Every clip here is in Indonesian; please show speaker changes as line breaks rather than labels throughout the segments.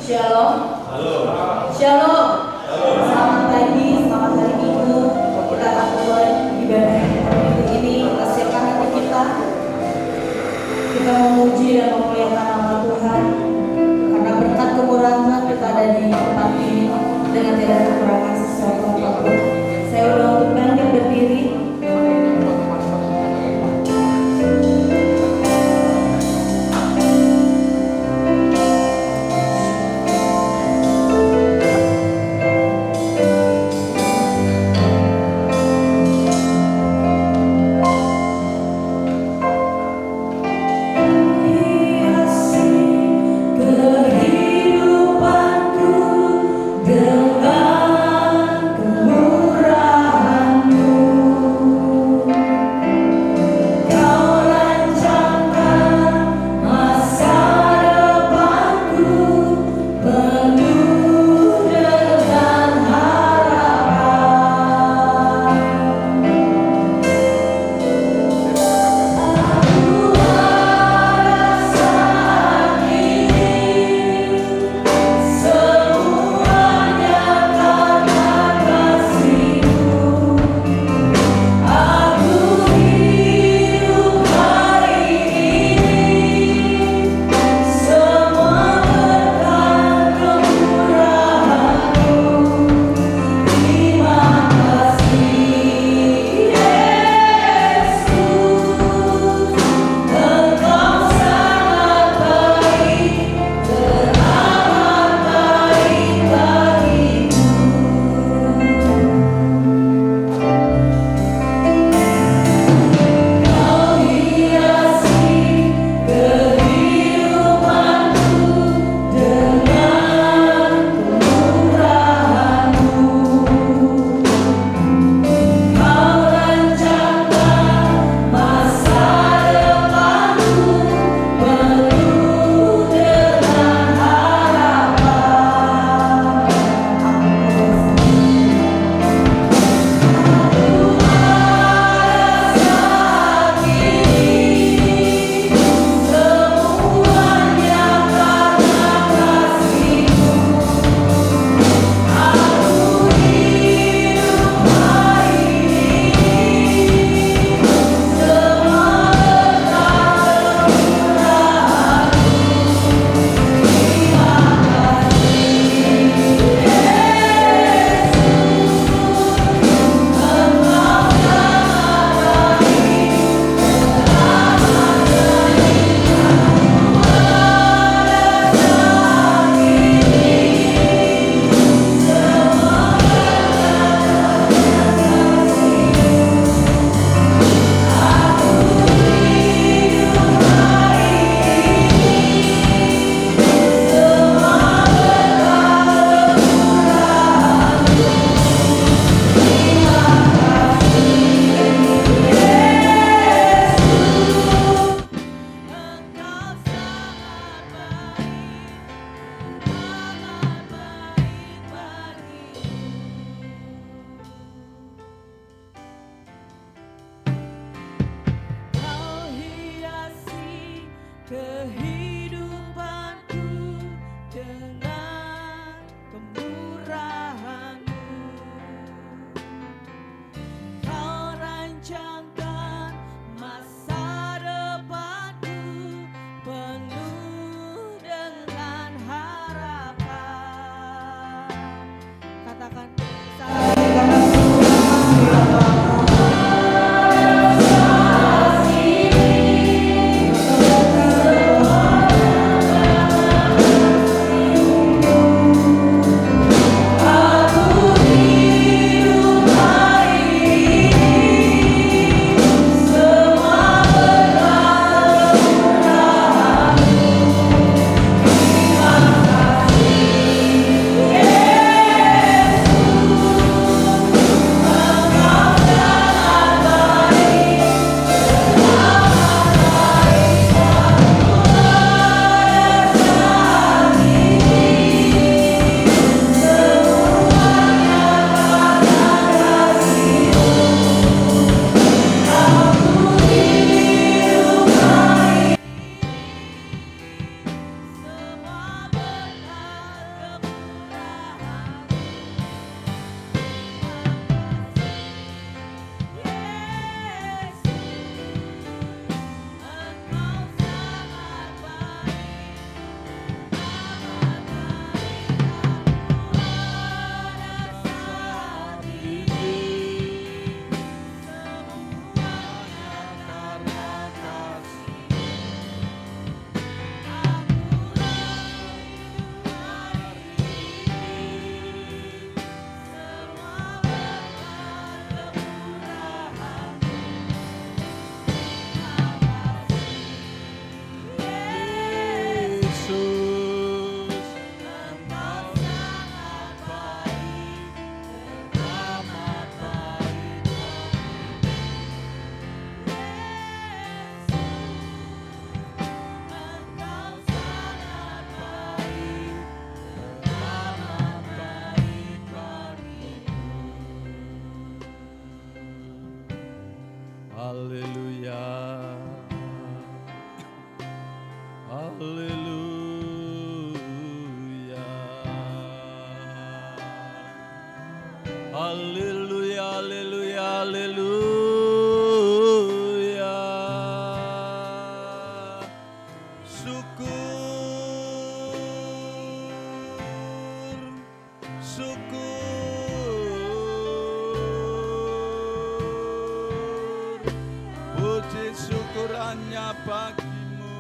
Shalom.
Halo.
Shalom. Selamat pagi, selamat hari Minggu. Kita akan mulai ibadah minggu ini. Kita siapkan hati kita. Kita memuji dan memuliakan nama Tuhan. Karena berkat kekurangan kita ada di tempat ini dengan tidak ada kekurangan sesuatu apapun. Saya udah untuk bangkit berdiri.
Haleluya, haleluya, haleluya. Syukur, puji syukur hanya bagimu.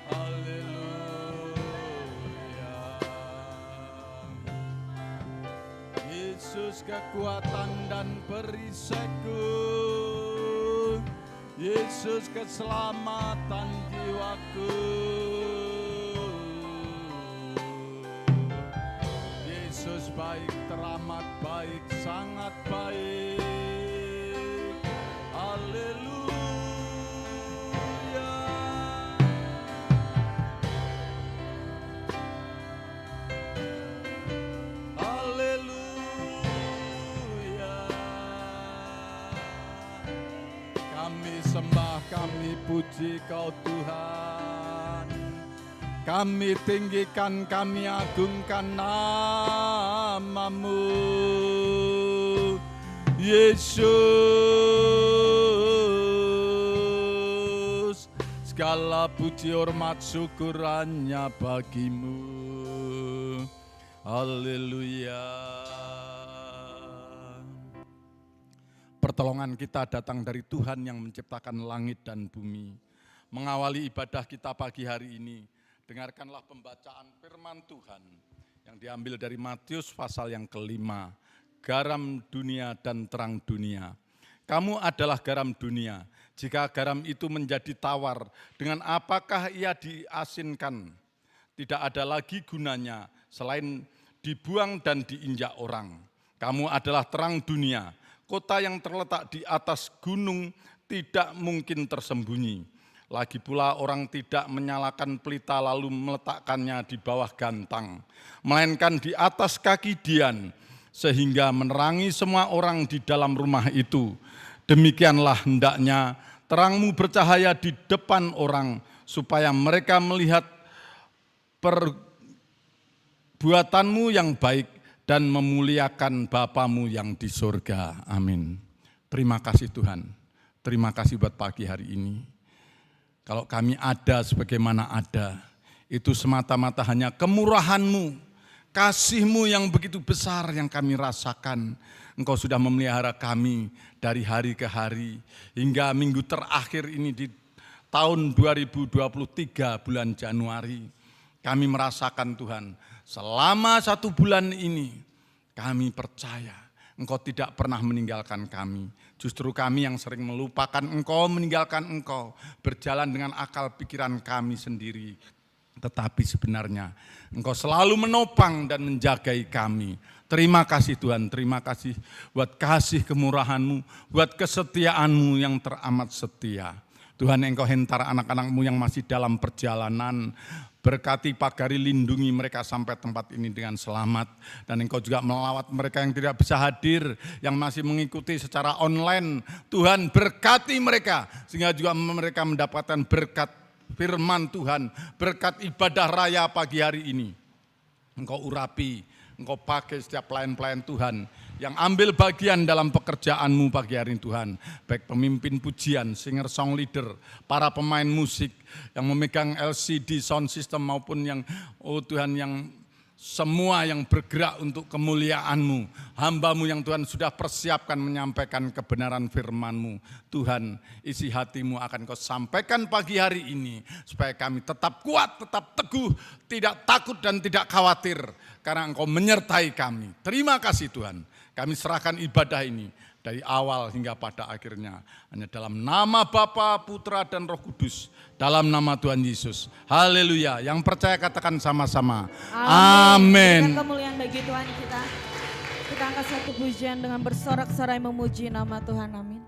Haleluya. Yesus kekuatan dan perisaiku, Yesus keselamatan jiwaku, Yesus baik, teramat baik, sangat baik. Haleluya. Haleluya. Kami sembah, kami puji Kau Tuhan. Kami tinggikan, kami agungkan nama-Mu, Yesus. Segala puji, hormat, syukur hanya bagi-Mu. Haleluya. Pertolongan kita datang dari Tuhan yang menciptakan langit dan bumi. Mengawali ibadah kita pagi hari ini, dengarkanlah pembacaan firman Tuhan yang diambil dari Matius pasal yang ke-5. Garam dunia dan terang dunia. Kamu adalah garam dunia. Jika garam itu menjadi tawar, dengan apakah ia diasinkan? Tidak ada lagi gunanya selain dibuang dan diinjak orang. Kamu adalah terang dunia. Kota yang terletak di atas gunung tidak mungkin tersembunyi. Lagi pula orang tidak menyalakan pelita lalu meletakkannya di bawah gantang, melainkan di atas kaki dian, sehingga menerangi semua orang di dalam rumah itu. Demikianlah hendaknya terangmu bercahaya di depan orang, supaya mereka melihat perbuatanmu yang baik dan memuliakan Bapamu yang di surga. Amin. Terima kasih Tuhan. Terima kasih buat pagi hari ini. Kalau kami ada sebagaimana ada, itu semata-mata hanya kemurahan-Mu, kasih-Mu yang begitu besar yang kami rasakan. Engkau sudah memelihara kami dari hari ke hari, hingga minggu terakhir ini di tahun 2023 bulan Januari. Kami merasakan Tuhan, selama 1 bulan ini kami percaya Engkau tidak pernah meninggalkan kami. Justru kami yang sering melupakan Engkau, meninggalkan Engkau, berjalan dengan akal pikiran kami sendiri. Tetapi sebenarnya Engkau selalu menopang dan menjagai kami. Terima kasih Tuhan, terima kasih buat kasih kemurahan-Mu, buat kesetiaan-Mu yang teramat setia. Tuhan, Engkau hentar anak-anak-Mu yang masih dalam perjalanan. Berkati, pagari, lindungi mereka sampai tempat ini dengan selamat. Dan Engkau juga melawat mereka yang tidak bisa hadir, yang masih mengikuti secara online. Tuhan, berkati mereka, sehingga juga mereka mendapatkan berkat firman Tuhan, berkat ibadah raya pagi hari ini. Engkau urapi, Engkau pakai setiap pelayan-pelayan Tuhan yang ambil bagian dalam pekerjaan-Mu pagi hari ini Tuhan. Baik pemimpin pujian, singer, song leader, para pemain musik yang memegang LCD sound system maupun yang, oh Tuhan, yang semua yang bergerak untuk kemuliaan-Mu. Hamba-Mu yang Tuhan sudah persiapkan menyampaikan kebenaran firman-Mu. Tuhan, isi hati-Mu akan Kau sampaikan pagi hari ini, supaya kami tetap kuat, tetap teguh, tidak takut dan tidak khawatir, karena Engkau menyertai kami. Terima kasih Tuhan. Kami serahkan ibadah ini dari awal hingga pada akhirnya hanya dalam nama Bapa, Putra, dan Roh Kudus, dalam nama Tuhan Yesus. Haleluya. Yang percaya katakan sama-sama. Amin.
Kemuliaan bagi Tuhan kita. Kita angkat satu pujian dengan bersorak-sorai memuji nama Tuhan. Amin.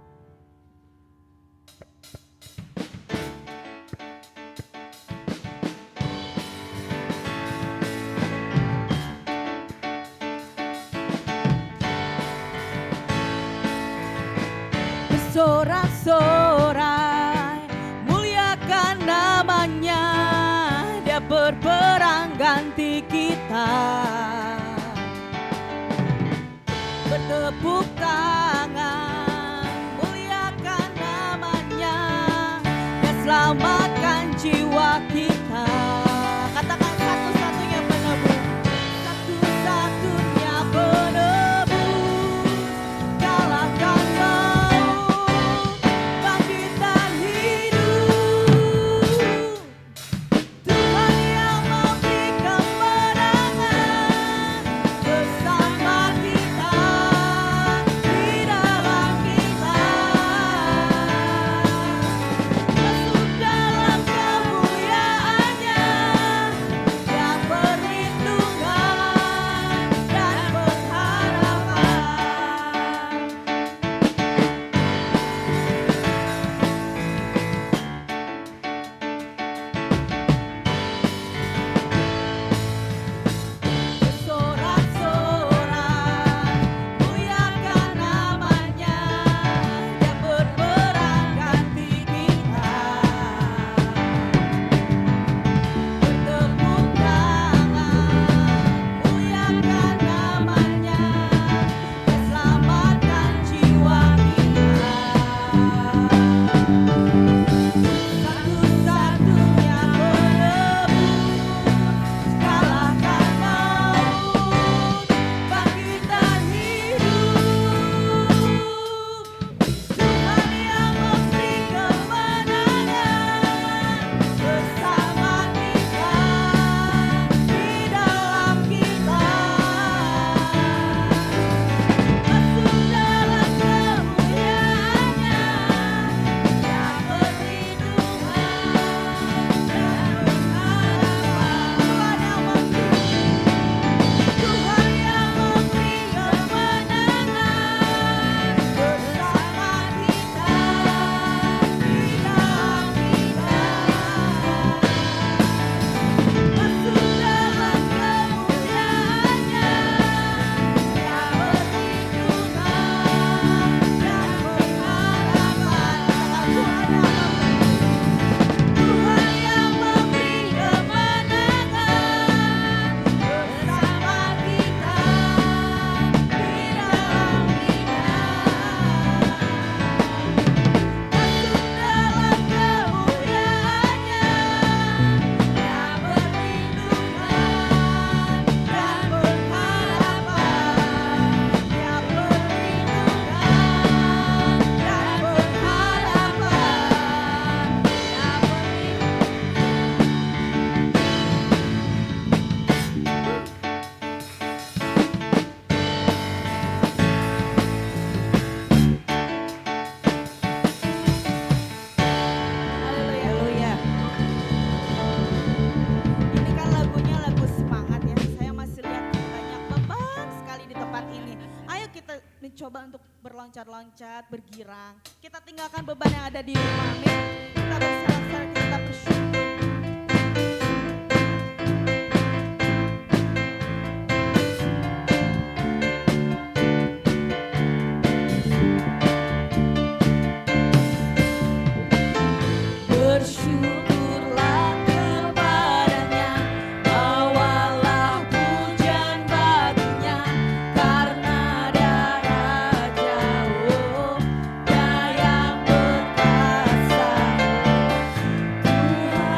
Sorak-sorai, muliakan namanya, Dia berperang ganti kita. coba untuk berloncat-loncat, bergirang. Kita tinggalkan beban yang ada di rumah, amin. Kita bersorak-sorai, kita bersyukur. Bersyukurlah kepadanya, bawalah pujian baginya, karena dia Raja, Dia yang berkuasa. Tuhan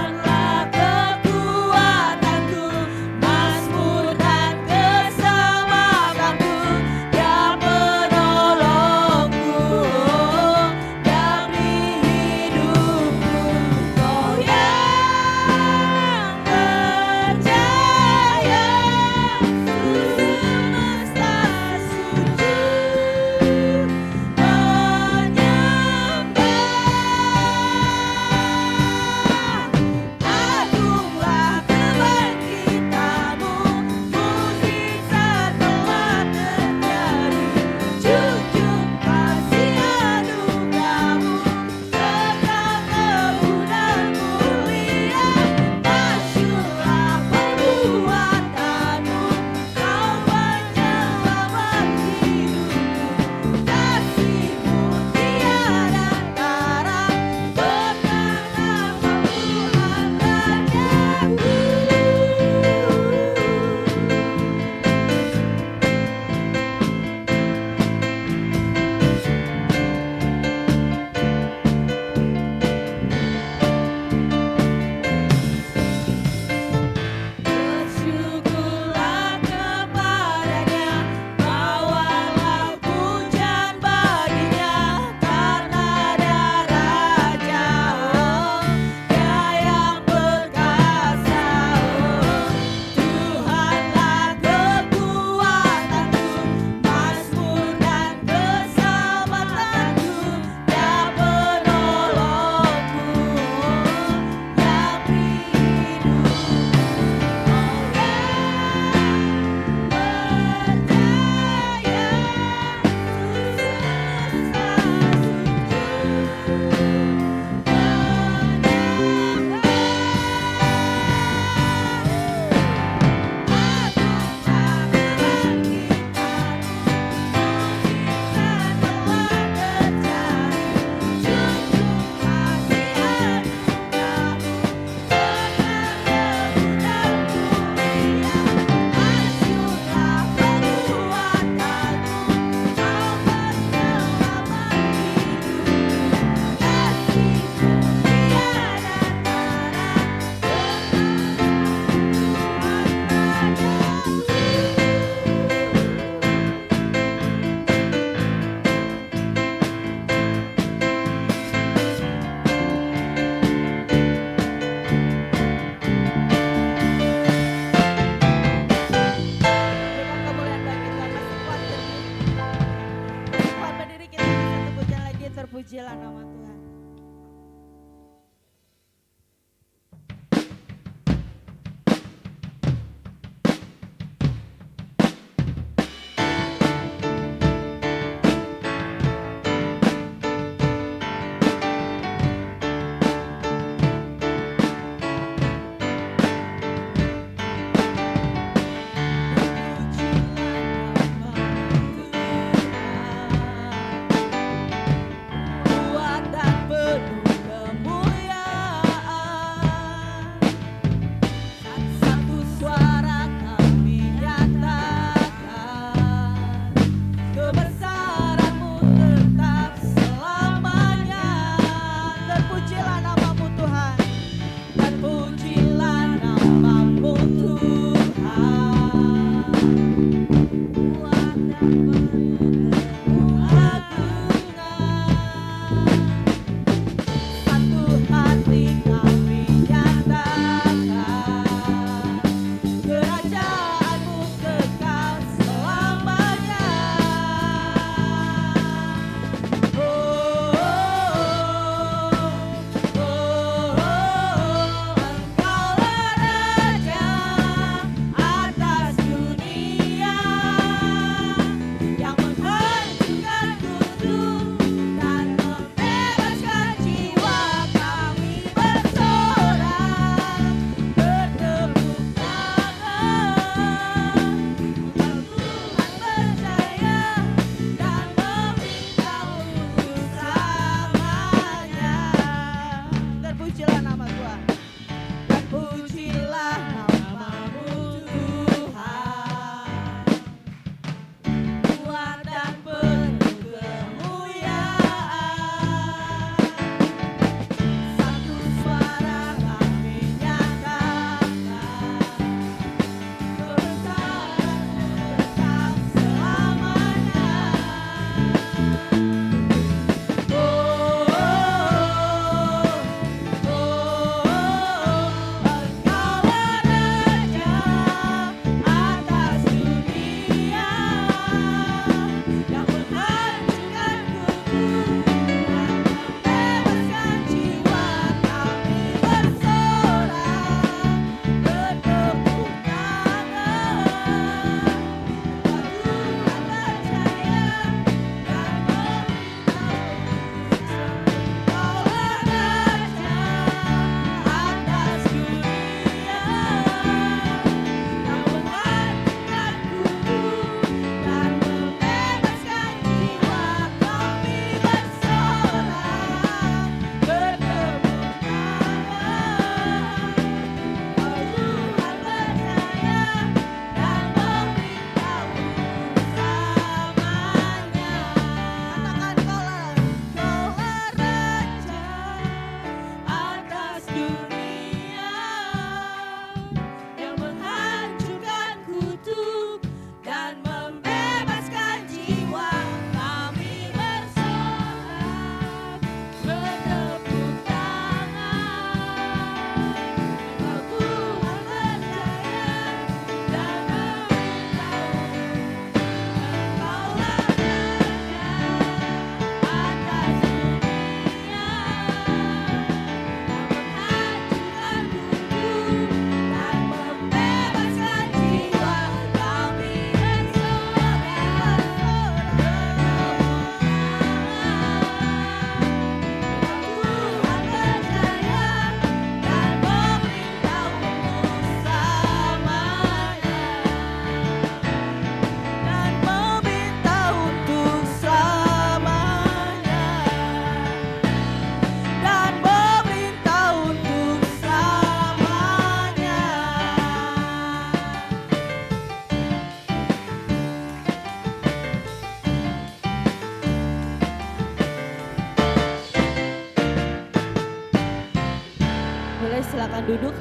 duduk.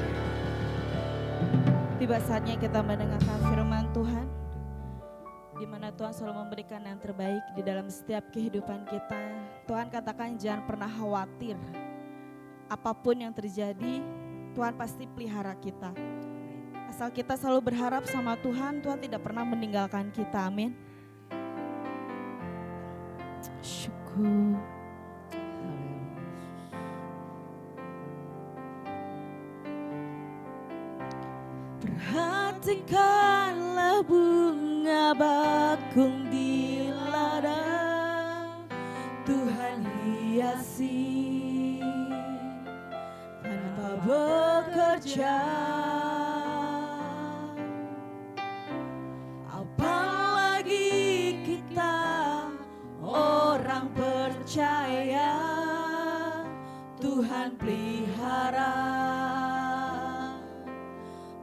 Tiba saatnya kita mendengarkan firman Tuhan, di mana Tuhan selalu memberikan yang terbaik di dalam setiap kehidupan kita. Tuhan katakan jangan pernah khawatir. Apapun yang terjadi, Tuhan pasti pelihara kita. Asal kita selalu berharap sama Tuhan, Tuhan tidak pernah meninggalkan kita. Amin. Syukur. Perhatikanlah bunga bakung di ladang, Tuhan hiasi tanpa bekerja. Apalagi kita orang percaya, Tuhan pelihara,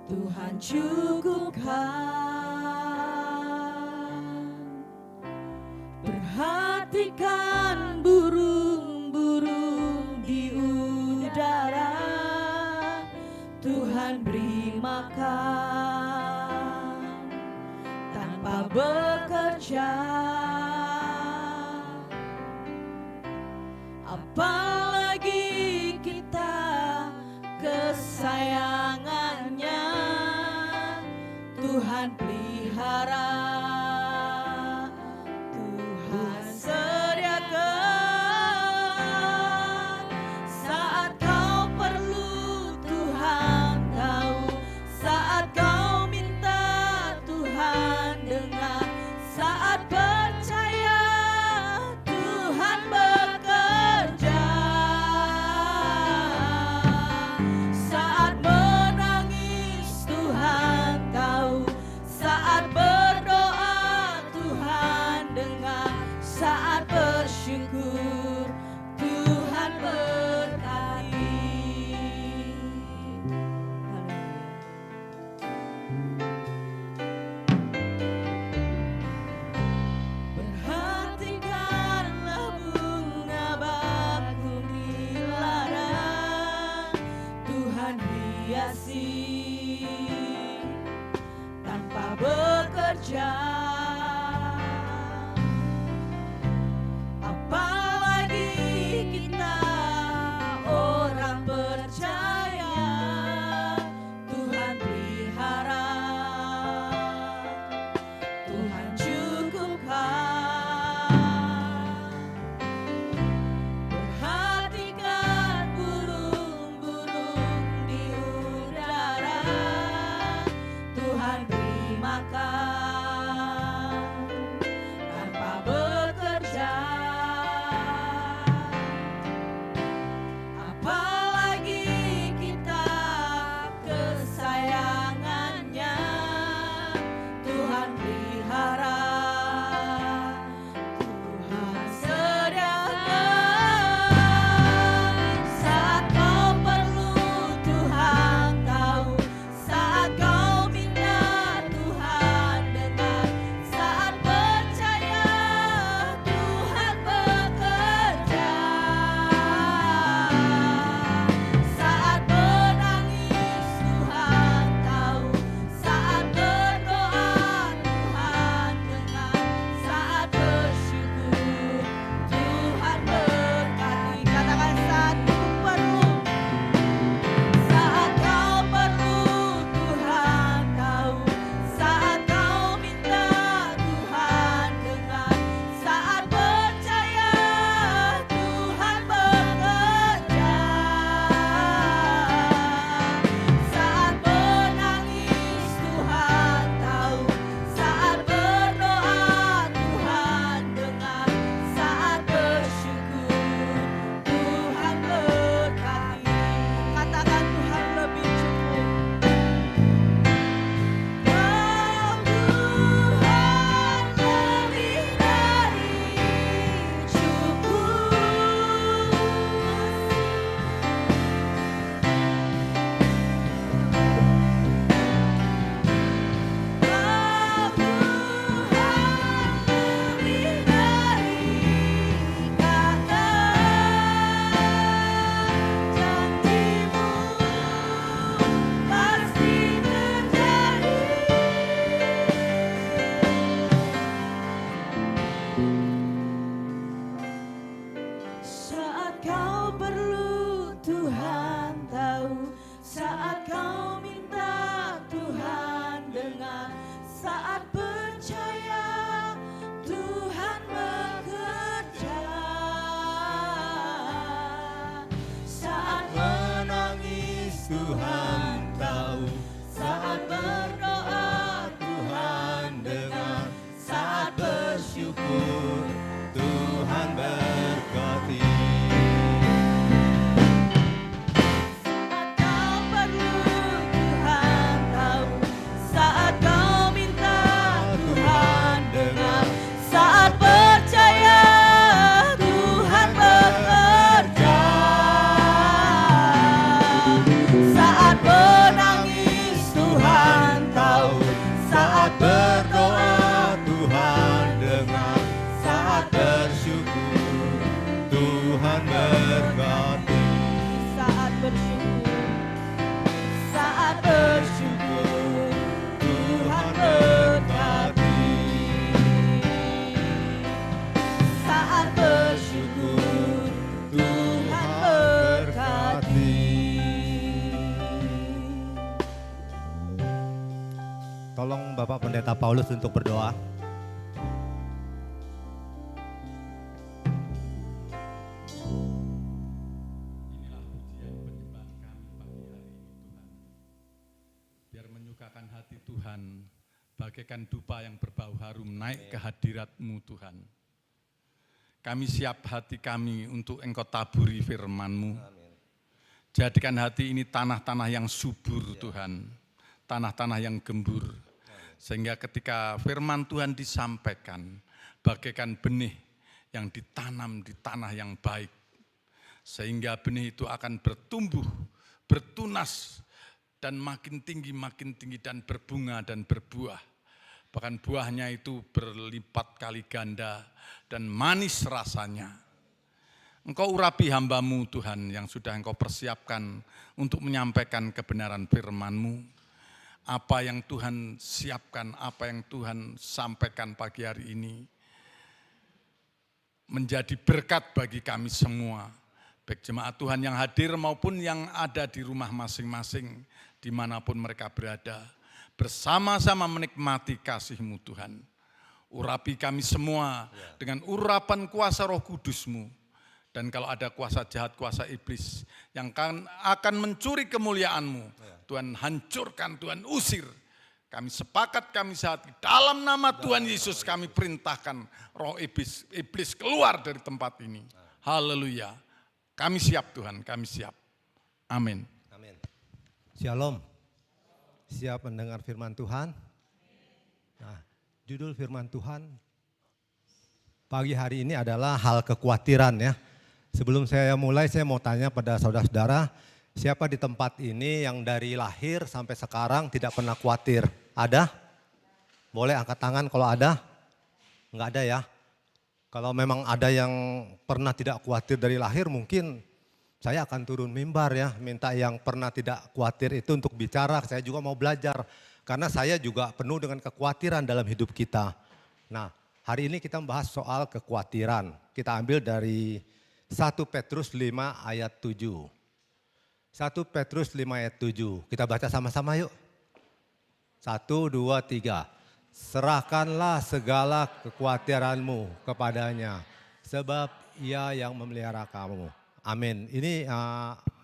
Tuhan cukupkan. Perhatikan burung-burung di udara, Tuhan beri makan tanpa bekerja. Apalagi kita kesayangannya, Tuhan pelihara, Tuhan sediakan saat kau perlu, Tuhan tahu saat kau minta, Tuhan dengar saat percaya, Tuhan bekerja. Saat menangis, Tuhan tahu. Saat berdoa, Tuhan dengar. Saat bersyukur, Tuhan berkati. Perhatikanlah bunga bakung di ladang, Tuhan hiasi tanpa bekerja. Apalagi kita orang percaya, Tuhan pelihara, Tuhan cukupkan. Perhatikan burung-burung di udara, Tuhan beri makan tanpa bekerja. Apalagi kita kesayangannya, Tuhan pelihara, Tuhan sediakan saat kau perlu, Tuhan tahu saat kau minta, Tuhan dengar, saat percaya Tuhan bekerja. Saat menangis Tuhan tahu, saat berdoa Tuhan dengar, saat bersyukur Tuhan berkati. Saat kau perlu Tuhan tahu, saat kau minta Tuhan dengar, saat percaya Tuhan bekerja. Saat menangis Tuhan tahu, saat berdoa Tuhan dengar, saat bersyukur Tuhan berkati. Saat bersyukur Tuhan berkati. Saat bersyukur Tuhan berkati.
Tolong Bapak Pendeta Paulus untuk berdoa.
Inilah pujian penyembahan kami pagi hari ini Tuhan. Biar menyukakan hati Tuhan, bagaikan dupa yang berbau harum naik ke hadirat-Mu Tuhan. Kami siap hati kami untuk Engkau taburi firman-Mu. Jadikan hati ini tanah-tanah yang subur Tuhan, tanah-tanah yang gembur. Sehingga ketika firman Tuhan disampaikan, bagaikan benih yang ditanam di tanah yang baik. Sehingga benih itu akan bertumbuh, bertunas, dan makin tinggi dan berbunga dan berbuah. Bahkan buahnya itu berlipat kali ganda dan manis rasanya. Engkau urapi hamba-Mu Tuhan yang sudah Engkau persiapkan untuk menyampaikan kebenaran firman-Mu. Apa yang Tuhan siapkan, apa yang Tuhan sampaikan pagi hari ini menjadi berkat bagi kami semua, baik jemaat Tuhan yang hadir maupun yang ada di rumah masing-masing, dimanapun mereka berada, bersama-sama menikmati kasih-Mu Tuhan. Urapi kami semua dengan urapan kuasa Roh Kudus-Mu. Dan kalau ada kuasa jahat, kuasa iblis yang akan mencuri kemuliaan-Mu, Tuhan hancurkan, Tuhan usir. Kami sepakat, kami saat dalam nama Tuhan Yesus kami perintahkan roh iblis keluar dari tempat ini. Haleluya. Kami siap Tuhan, kami siap. Amin.
Amin. Shalom. Siap mendengar firman Tuhan? Nah, judul firman Tuhan pagi hari ini adalah hal kekhawatiran ya. Sebelum saya mulai, saya mau tanya pada saudara-saudara, siapa di tempat ini yang dari lahir sampai sekarang tidak pernah khawatir? Ada? Boleh angkat tangan kalau ada? Enggak ada ya? Kalau memang ada yang pernah tidak khawatir dari lahir, mungkin saya akan turun mimbar ya, minta yang pernah tidak khawatir itu untuk bicara. Saya juga mau belajar, karena saya juga penuh dengan kekhawatiran dalam hidup kita. Nah, hari ini kita membahas soal kekhawatiran. Kita ambil dari 1 Petrus 5 ayat 7. 1 Petrus 5 ayat 7. Kita baca sama-sama yuk. 1, 2, 3. Serahkanlah segala kekhawatiranmu kepadanya, sebab Ia yang memelihara kamu. Amin. Ini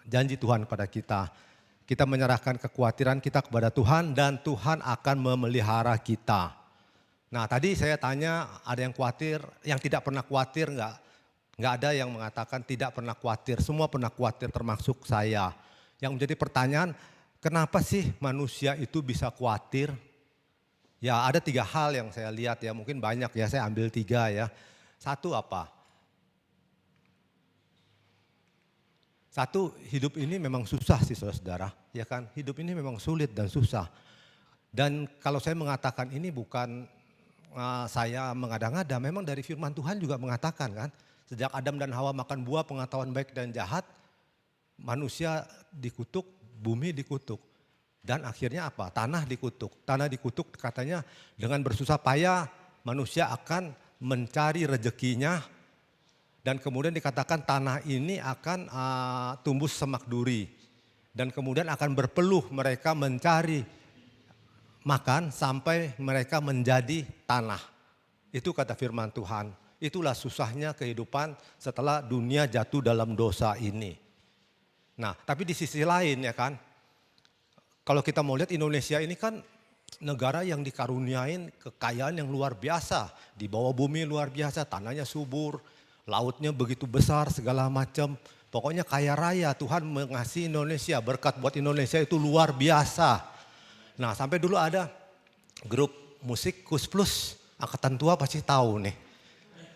janji Tuhan kepada kita. Kita menyerahkan kekhawatiran kita kepada Tuhan dan Tuhan akan memelihara kita. Nah tadi saya tanya, ada yang khawatir, yang tidak pernah khawatir enggak? Enggak ada yang mengatakan tidak pernah khawatir, semua pernah khawatir termasuk saya. Yang menjadi pertanyaan, kenapa sih manusia itu bisa khawatir? Ya ada 3 hal yang saya lihat ya, mungkin banyak ya, saya ambil 3 ya. Satu apa? Satu, hidup ini memang susah sih saudara-saudara, ya kan? Hidup ini memang sulit dan susah. Dan kalau saya mengatakan ini bukan saya mengada-ngada, memang dari firman Tuhan juga mengatakan kan, sejak Adam dan Hawa makan buah pengetahuan baik dan jahat, manusia dikutuk, bumi dikutuk. Dan akhirnya apa? Tanah dikutuk. Tanah dikutuk katanya dengan bersusah payah manusia akan mencari rezekinya. Dan kemudian dikatakan tanah ini akan tumbuh semak duri. Dan kemudian akan berpeluh mereka mencari makan sampai mereka menjadi tanah. Itu kata firman Tuhan. Itulah susahnya kehidupan setelah dunia jatuh dalam dosa ini. Nah, tapi di sisi lain ya kan, kalau kita mau lihat Indonesia ini kan negara yang dikaruniain kekayaan yang luar biasa. Di bawah bumi luar biasa, tanahnya subur, lautnya begitu besar segala macam. Pokoknya kaya raya, Tuhan mengasihi Indonesia, berkat buat Indonesia itu luar biasa. Nah, sampai dulu ada grup musik Kus Plus, angkatan tua pasti tahu nih.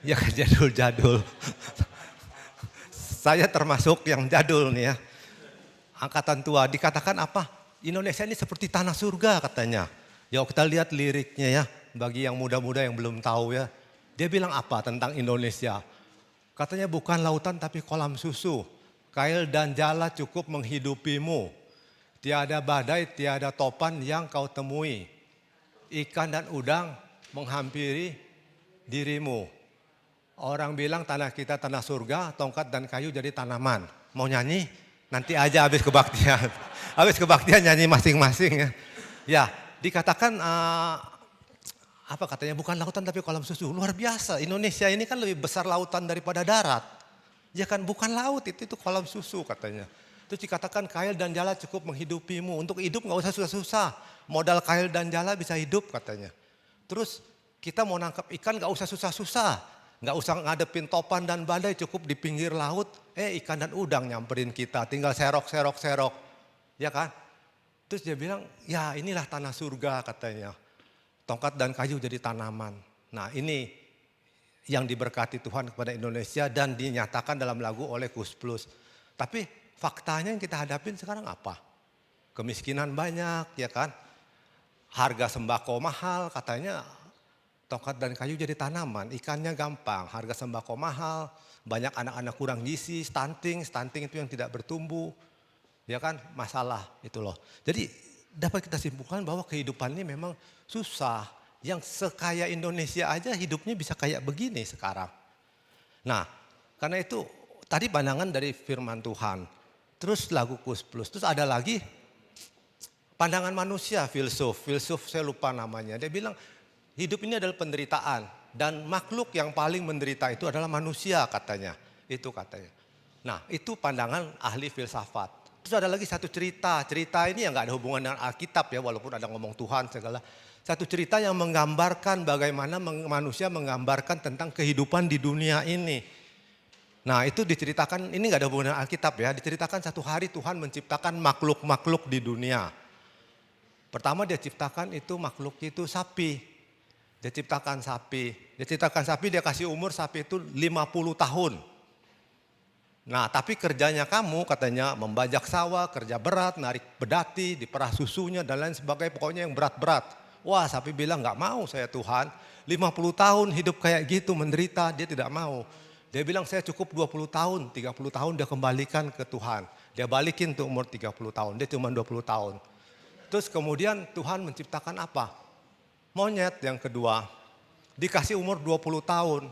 Ya kan jadul-jadul. Saya termasuk yang jadul nih ya. Angkatan tua dikatakan apa? Indonesia ini seperti tanah surga katanya. Ya kita lihat liriknya ya. Bagi yang muda-muda yang belum tahu ya. Dia bilang apa tentang Indonesia? Katanya bukan lautan tapi kolam susu. Kail dan jala cukup menghidupimu. Tiada badai, tiada topan yang kau temui. Ikan dan udang menghampiri dirimu. Orang bilang tanah kita tanah surga, tongkat dan kayu jadi tanaman. Mau nyanyi? Nanti aja habis kebaktian. Habis kebaktian nyanyi masing-masing ya. Ya, dikatakan apa katanya bukan lautan tapi kolam susu. Luar biasa. Indonesia ini kan lebih besar lautan daripada darat. Ya kan bukan laut itu kolam susu katanya. Terus dikatakan kail dan jala cukup menghidupimu. Untuk hidup nggak usah susah-susah. Modal kail dan jala bisa hidup katanya. Terus kita mau nangkap ikan nggak usah susah-susah. Nggak usah ngadepin topan dan badai, cukup di pinggir laut. Ikan dan udang nyamperin kita, tinggal serok. Ya kan? Terus dia bilang, ya inilah tanah surga katanya. Tongkat dan kayu jadi tanaman. Nah ini yang diberkati Tuhan kepada Indonesia dan dinyatakan dalam lagu oleh Kus Plus. Tapi faktanya yang kita hadapin sekarang apa? Kemiskinan banyak ya kan? Harga sembako mahal katanya. Tongkat dan kayu jadi tanaman, ikannya gampang, harga sembako mahal, banyak anak-anak kurang gizi, stunting itu yang tidak bertumbuh. Ya kan, masalah itu loh. Jadi dapat kita simpulkan bahwa kehidupan ini memang susah. Yang sekaya Indonesia aja hidupnya bisa kayak begini sekarang. Nah, karena itu tadi pandangan dari firman Tuhan. Terus lagu Kus Plus, terus ada lagi pandangan manusia, filsuf saya lupa namanya. Dia bilang hidup ini adalah penderitaan dan makhluk yang paling menderita itu adalah manusia katanya. Itu katanya. Nah itu pandangan ahli filsafat. Terus ada lagi satu cerita ini yang gak ada hubungan dengan Alkitab ya walaupun ada ngomong Tuhan segala. Satu cerita yang menggambarkan bagaimana manusia menggambarkan tentang kehidupan di dunia ini. Nah itu diceritakan, ini gak ada hubungan dengan Alkitab ya. Diceritakan satu hari Tuhan menciptakan makhluk-makhluk di dunia. Pertama dia ciptakan itu makhluknya itu sapi. Dia ciptakan sapi, dia kasih umur sapi itu 50 tahun. Nah tapi kerjanya kamu katanya membajak sawah, kerja berat, narik bedati, diperah susunya dan lain sebagainya. Pokoknya yang berat-berat. Wah sapi bilang gak mau saya Tuhan. 50 tahun hidup kayak gitu menderita, dia tidak mau. Dia bilang saya cukup 20 tahun, 30 tahun dia kembalikan ke Tuhan. Dia balikin tuh umur 30 tahun, dia cuma 20 tahun. Terus kemudian Tuhan menciptakan apa? Monyet yang kedua, dikasih umur 20 tahun.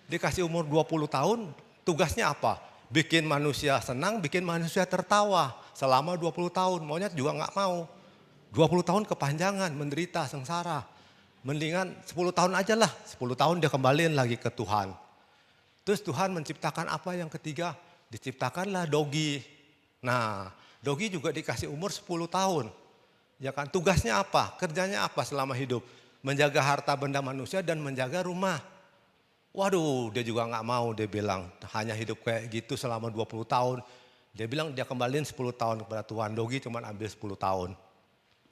Dikasih umur 20 tahun, tugasnya apa? Bikin manusia senang, bikin manusia tertawa. Selama 20 tahun, monyet juga gak mau. 20 tahun kepanjangan, menderita, sengsara. Mendingan 10 tahun aja lah, 10 tahun dia kembaliin lagi ke Tuhan. Terus Tuhan menciptakan apa yang ketiga? Diciptakanlah dogi. Nah, dogi juga dikasih umur 10 tahun. Ya kan, tugasnya apa? Kerjanya apa selama hidup? Menjaga harta benda manusia dan menjaga rumah. Waduh, dia juga gak mau, dia bilang. Hanya hidup kayak gitu selama 20 tahun. Dia bilang dia kembaliin 10 tahun kepada Tuhan. Dogi cuma ambil 10 tahun.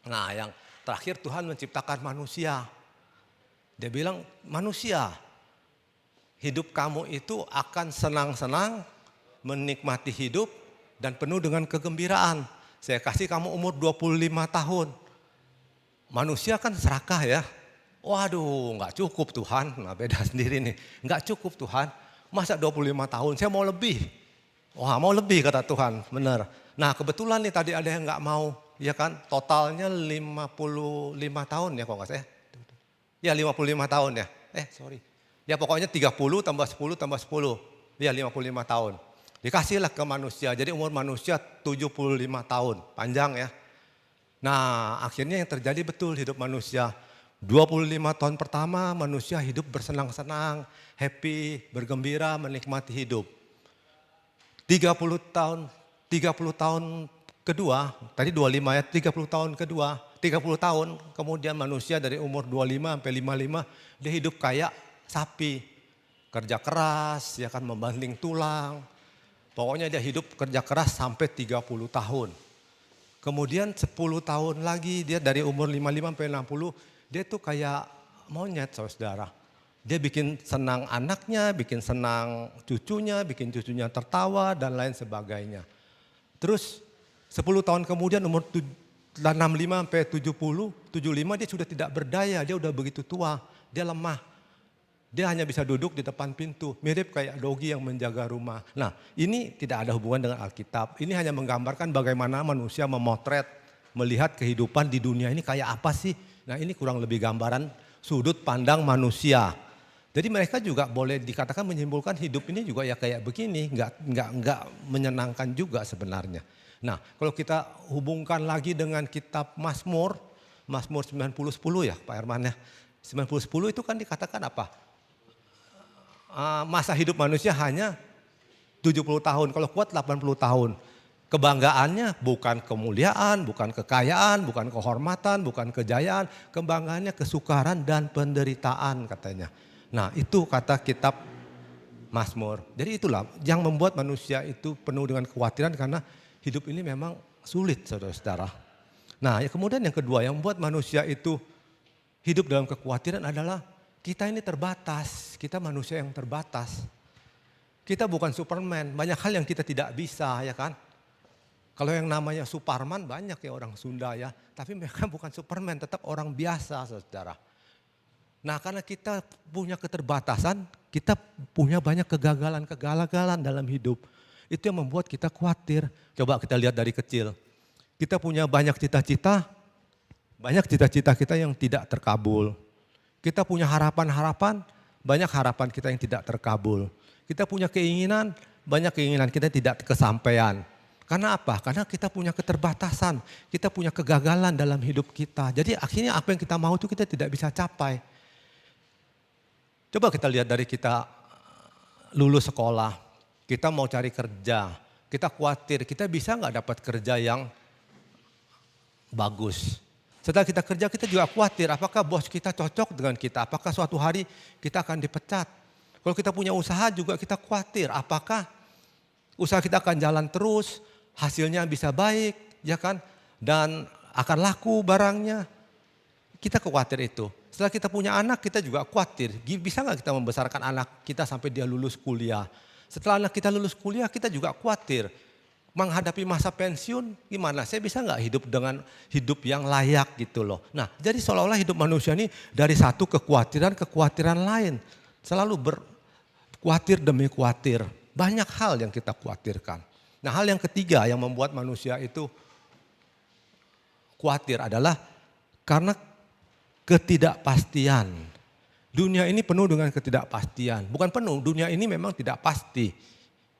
Nah yang terakhir Tuhan menciptakan manusia. Dia bilang manusia, hidup kamu itu akan senang-senang, menikmati hidup dan penuh dengan kegembiraan. Saya kasih kamu umur 25 tahun. Manusia kan serakah ya. Waduh gak cukup Tuhan. Nah beda sendiri nih. Gak cukup Tuhan. Masa 25 tahun saya mau lebih. Wah mau lebih kata Tuhan. Benar. Nah kebetulan nih tadi ada yang gak mau. Ya kan totalnya 55 tahun ya kalau gak salah. Ya 55 tahun ya. Sorry. Ya pokoknya 30 tambah 10 tambah 10. Ya 55 tahun. Dikasihlah ke manusia, jadi umur manusia 75 tahun, panjang ya. Nah, akhirnya yang terjadi betul hidup manusia. 25 tahun pertama manusia hidup bersenang-senang, happy, bergembira, menikmati hidup. 30 tahun kedua, tadi 25 ya, 30 tahun kedua, 30 tahun kemudian manusia dari umur 25 sampai 55 dia hidup kayak sapi. Kerja keras, ya kan, membanting tulang. Pokoknya dia hidup kerja keras sampai 30 tahun. Kemudian 10 tahun lagi dia dari umur 55 sampai 60, dia tuh kayak monyet saudara. Dia bikin senang anaknya, bikin senang cucunya, bikin cucunya tertawa dan lain sebagainya. Terus 10 tahun kemudian umur 65 sampai 70, 75 dia sudah tidak berdaya, dia udah begitu tua, dia lemah. Dia hanya bisa duduk di depan pintu, mirip kayak dogi yang menjaga rumah. Nah, ini tidak ada hubungan dengan Alkitab. Ini hanya menggambarkan bagaimana manusia memotret, melihat kehidupan di dunia ini kayak apa sih. Nah, ini kurang lebih gambaran sudut pandang manusia. Jadi mereka juga boleh dikatakan menyimpulkan hidup ini juga ya kayak begini, nggak menyenangkan juga sebenarnya. Nah, kalau kita hubungkan lagi dengan kitab Mazmur 90:10 ya Pak Herman ya. 90:10 itu kan dikatakan apa? Masa hidup manusia hanya 70 tahun, kalau kuat 80 tahun. Kebanggaannya bukan kemuliaan, bukan kekayaan, bukan kehormatan, bukan kejayaan. Kebanggaannya kesukaran dan penderitaan katanya. Nah itu kata kitab Mazmur. Jadi itulah yang membuat manusia itu penuh dengan kekhawatiran karena hidup ini memang sulit saudara-saudara. Nah kemudian yang kedua yang membuat manusia itu hidup dalam kekhawatiran adalah kita ini terbatas, kita manusia yang terbatas. Kita bukan Superman, banyak hal yang kita tidak bisa ya kan. Kalau yang namanya Superman banyak ya orang Sunda ya, tapi mereka bukan Superman, tetap orang biasa saudara. Nah karena kita punya keterbatasan, kita punya banyak kegagalan dalam hidup. Itu yang membuat kita khawatir. Coba kita lihat dari kecil. Kita punya banyak cita-cita kita yang tidak terkabul. Kita punya harapan-harapan, banyak harapan kita yang tidak terkabul. Kita punya keinginan, banyak keinginan kita tidak kesampaian. Karena apa? Karena kita punya keterbatasan, kita punya kegagalan dalam hidup kita. Jadi akhirnya apa yang kita mau itu kita tidak bisa capai. Coba kita lihat dari kita lulus sekolah, kita mau cari kerja, kita khawatir kita bisa nggak dapat kerja yang bagus. Setelah kita kerja kita juga khawatir apakah bos kita cocok dengan kita, apakah suatu hari kita akan dipecat. Kalau kita punya usaha juga kita khawatir apakah usaha kita akan jalan terus, hasilnya bisa baik ya kan, dan akan laku barangnya. Kita khawatir itu. Setelah kita punya anak kita juga khawatir, bisa nggak kita membesarkan anak kita sampai dia lulus kuliah. Setelah anak kita lulus kuliah kita juga khawatir. Menghadapi masa pensiun gimana? Saya bisa nggak hidup dengan hidup yang layak gitu loh. Nah jadi seolah-olah hidup manusia ini dari satu kekhawatiran lain. Selalu berkhawatir demi khawatir. Banyak hal yang kita khawatirkan. Nah hal yang ketiga yang membuat manusia itu khawatir adalah karena ketidakpastian. Dunia ini penuh dengan ketidakpastian. Bukan penuh, dunia ini memang tidak pasti.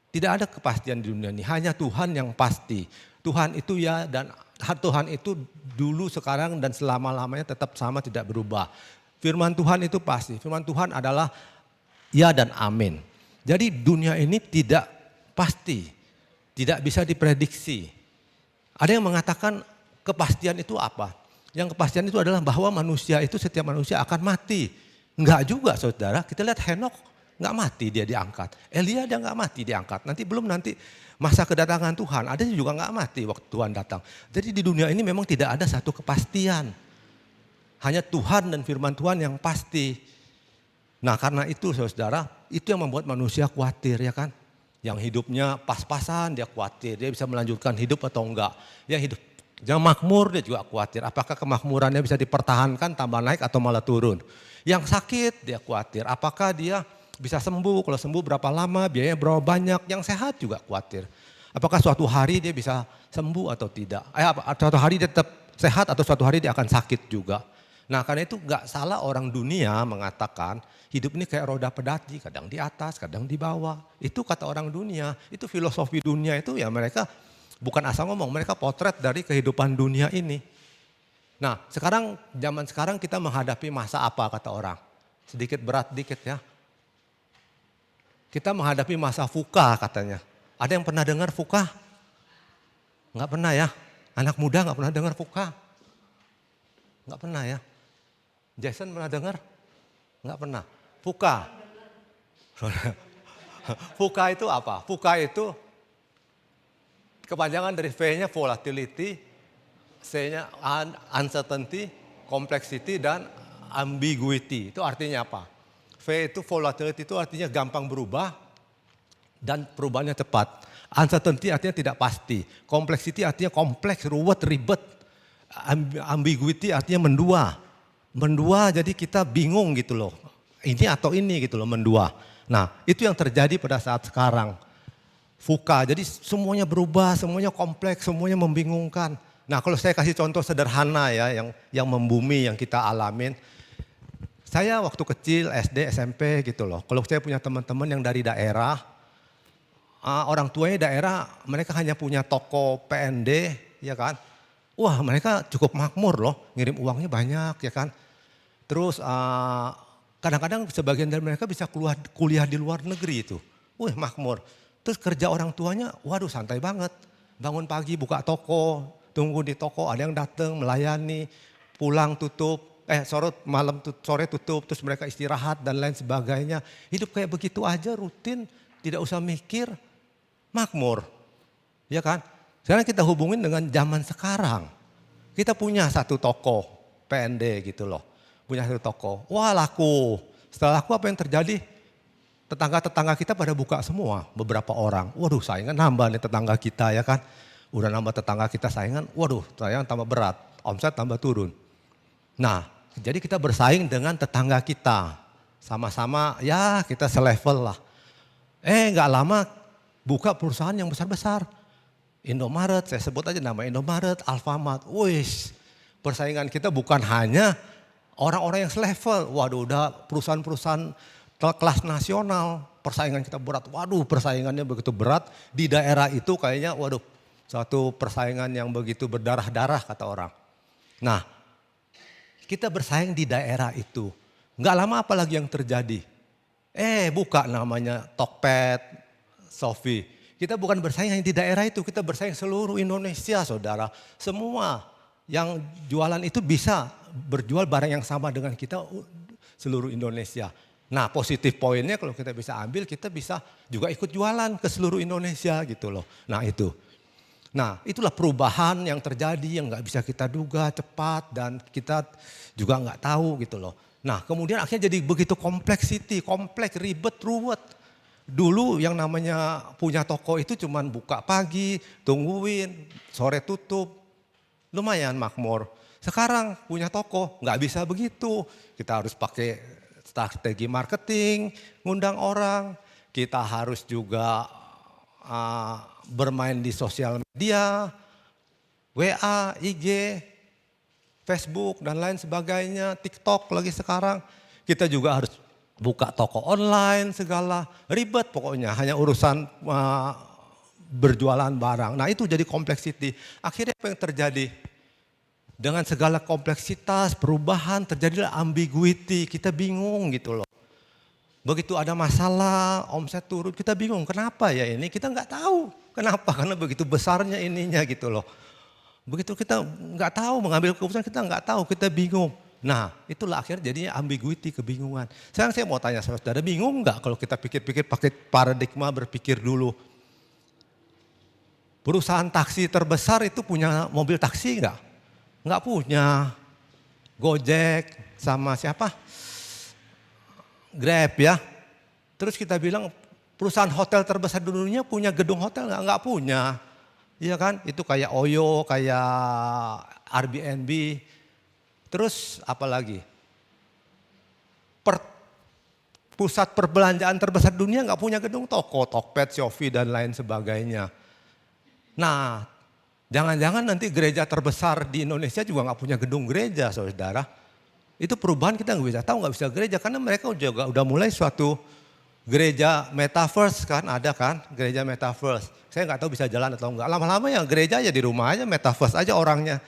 Tidak ada kepastian di dunia ini, hanya Tuhan yang pasti. Tuhan itu ya dan Tuhan itu dulu, sekarang dan selama-lamanya tetap sama, tidak berubah. Firman Tuhan itu pasti, firman Tuhan adalah ya dan amin. Jadi dunia ini tidak pasti, tidak bisa diprediksi. Ada yang mengatakan kepastian itu apa? Yang kepastian itu adalah bahwa manusia itu, setiap manusia akan mati. Enggak juga saudara, kita lihat Henok. Nggak mati dia diangkat. Elia dia nggak mati diangkat. Nanti masa kedatangan Tuhan, ada juga nggak mati waktu Tuhan datang. Jadi di dunia ini memang tidak ada satu kepastian. Hanya Tuhan dan firman Tuhan yang pasti. Nah karena itu saudara, itu yang membuat manusia khawatir ya kan. Yang hidupnya pas-pasan dia khawatir, dia bisa melanjutkan hidup atau enggak. Yang makmur dia juga khawatir, apakah kemakmurannya bisa dipertahankan, tambah naik atau malah turun. Yang sakit dia khawatir, apakah dia bisa sembuh, kalau sembuh berapa lama, biayanya berapa banyak. Yang sehat juga khawatir. Apakah suatu hari dia bisa sembuh atau tidak. Suatu hari dia tetap sehat atau suatu hari dia akan sakit juga. Nah karena itu gak salah orang dunia mengatakan hidup ini kayak roda pedati. Kadang di atas, kadang di bawah. Itu kata orang dunia, itu filosofi dunia itu ya mereka bukan asal ngomong. Mereka potret dari kehidupan dunia ini. Nah zaman sekarang kita menghadapi masa apa kata orang? Sedikit berat dikit ya. Kita menghadapi masa VUCA katanya. Ada yang pernah dengar VUCA? Enggak pernah ya? Anak muda enggak pernah dengar VUCA? Enggak pernah ya? Jason pernah dengar? Enggak pernah. VUCA. VUCA itu apa? VUCA itu kepanjangan dari V-nya volatility, C-nya uncertainty, complexity, dan ambiguity. Itu artinya apa? V itu volatility itu artinya gampang berubah dan perubahannya cepat. Uncertainty artinya tidak pasti. Complexity artinya kompleks, ruwet, ribet. Ambiguity artinya mendua. Mendua jadi kita bingung gitu loh. Ini atau ini gitu loh, mendua. Nah itu yang terjadi pada saat sekarang. VUCA, jadi semuanya berubah, semuanya kompleks, semuanya membingungkan. Nah kalau saya kasih contoh sederhana ya yang membumi yang kita alamin. Saya waktu kecil SD, SMP gitu loh. Kalau saya punya teman-teman yang dari daerah, orang tuanya daerah, mereka hanya punya toko PND, ya kan? Wah, mereka cukup makmur loh, ngirim uangnya banyak, ya kan? Terus kadang-kadang sebagian dari mereka bisa kuliah di luar negeri itu. Wih, makmur. Terus kerja orang tuanya, waduh santai banget. Bangun pagi buka toko, tunggu di toko, ada yang datang melayani, pulang tutup. Sore tutup, terus mereka istirahat dan lain sebagainya. Hidup kayak begitu aja rutin, tidak usah mikir, makmur. Ya kan? Sekarang kita hubungin dengan zaman sekarang. Kita punya satu toko PND gitu loh. Punya satu toko, wah laku. Setelah laku apa yang terjadi? Tetangga-tetangga kita pada buka semua, beberapa orang. Waduh saingan nambah nih tetangga kita ya kan. Udah nambah tetangga kita saingan, waduh saingan tambah berat, omset tambah turun. Nah, jadi kita bersaing dengan tetangga kita. Sama-sama ya kita selevel lah. Gak lama buka perusahaan yang besar-besar. Indomaret, saya sebut aja nama Indomaret, Alfamart. Wih, persaingan kita bukan hanya orang-orang yang selevel. Waduh udah perusahaan-perusahaan kelas nasional. Persaingan kita berat. Waduh persaingannya begitu berat. Di daerah itu kayaknya waduh suatu persaingan yang begitu berdarah-darah kata orang. Nah, kita bersaing di daerah itu. Nggak lama apalagi yang terjadi. Buka namanya Tokped, Shopee. Kita bukan bersaing hanya di daerah itu, kita bersaing seluruh Indonesia saudara. Semua yang jualan itu bisa berjual barang yang sama dengan kita seluruh Indonesia. Nah positif poinnya kalau kita bisa ambil, kita bisa juga ikut jualan ke seluruh Indonesia gitu loh. Nah itu. Nah itulah perubahan yang terjadi yang nggak bisa kita duga cepat dan kita juga nggak tahu gitu loh. Nah kemudian akhirnya jadi begitu kompleks, ribet, ruwet. Dulu yang namanya punya toko itu cuman buka pagi, tungguin, sore tutup, lumayan makmur. Sekarang punya toko nggak bisa begitu, kita harus pakai strategi marketing, ngundang orang, kita harus juga bermain di sosial media, WA, IG, Facebook dan lain sebagainya, TikTok lagi sekarang. Kita juga harus buka toko online segala, ribet pokoknya hanya urusan berjualan barang. Nah itu jadi kompleksiti. Akhirnya apa yang terjadi? Dengan segala kompleksitas, perubahan, terjadilah ambiguity, kita bingung gitu loh. Begitu ada masalah, omset turun, kita bingung kenapa ya ini, kita nggak tahu. Kenapa? Karena begitu besarnya ininya gitu loh. Begitu kita nggak tahu, mengambil keputusan kita nggak tahu, kita bingung. Nah itulah akhirnya jadinya ambiguity, kebingungan. Sekarang saya mau tanya saudara, bingung nggak kalau kita pikir-pikir pakai paradigma berpikir dulu. Perusahaan taksi terbesar itu punya mobil taksi nggak? Nggak punya. Gojek sama siapa? Grab ya. Terus kita bilang perusahaan hotel terbesar di dunia punya gedung hotel nggak punya. Iya kan? Itu kayak Oyo, kayak Airbnb. Terus apa lagi? Pusat perbelanjaan terbesar dunia nggak punya gedung toko, Tokped, Shopee dan lain sebagainya. Nah, jangan-jangan nanti gereja terbesar di Indonesia juga nggak punya gedung gereja, saudara. Itu perubahan kita nggak bisa tahu, nggak bisa gereja karena mereka juga udah mulai suatu gereja metaverse kan, ada kan gereja metaverse. Saya nggak tahu bisa jalan atau enggak. Lama-lama ya gereja aja di rumah aja, metaverse aja orangnya.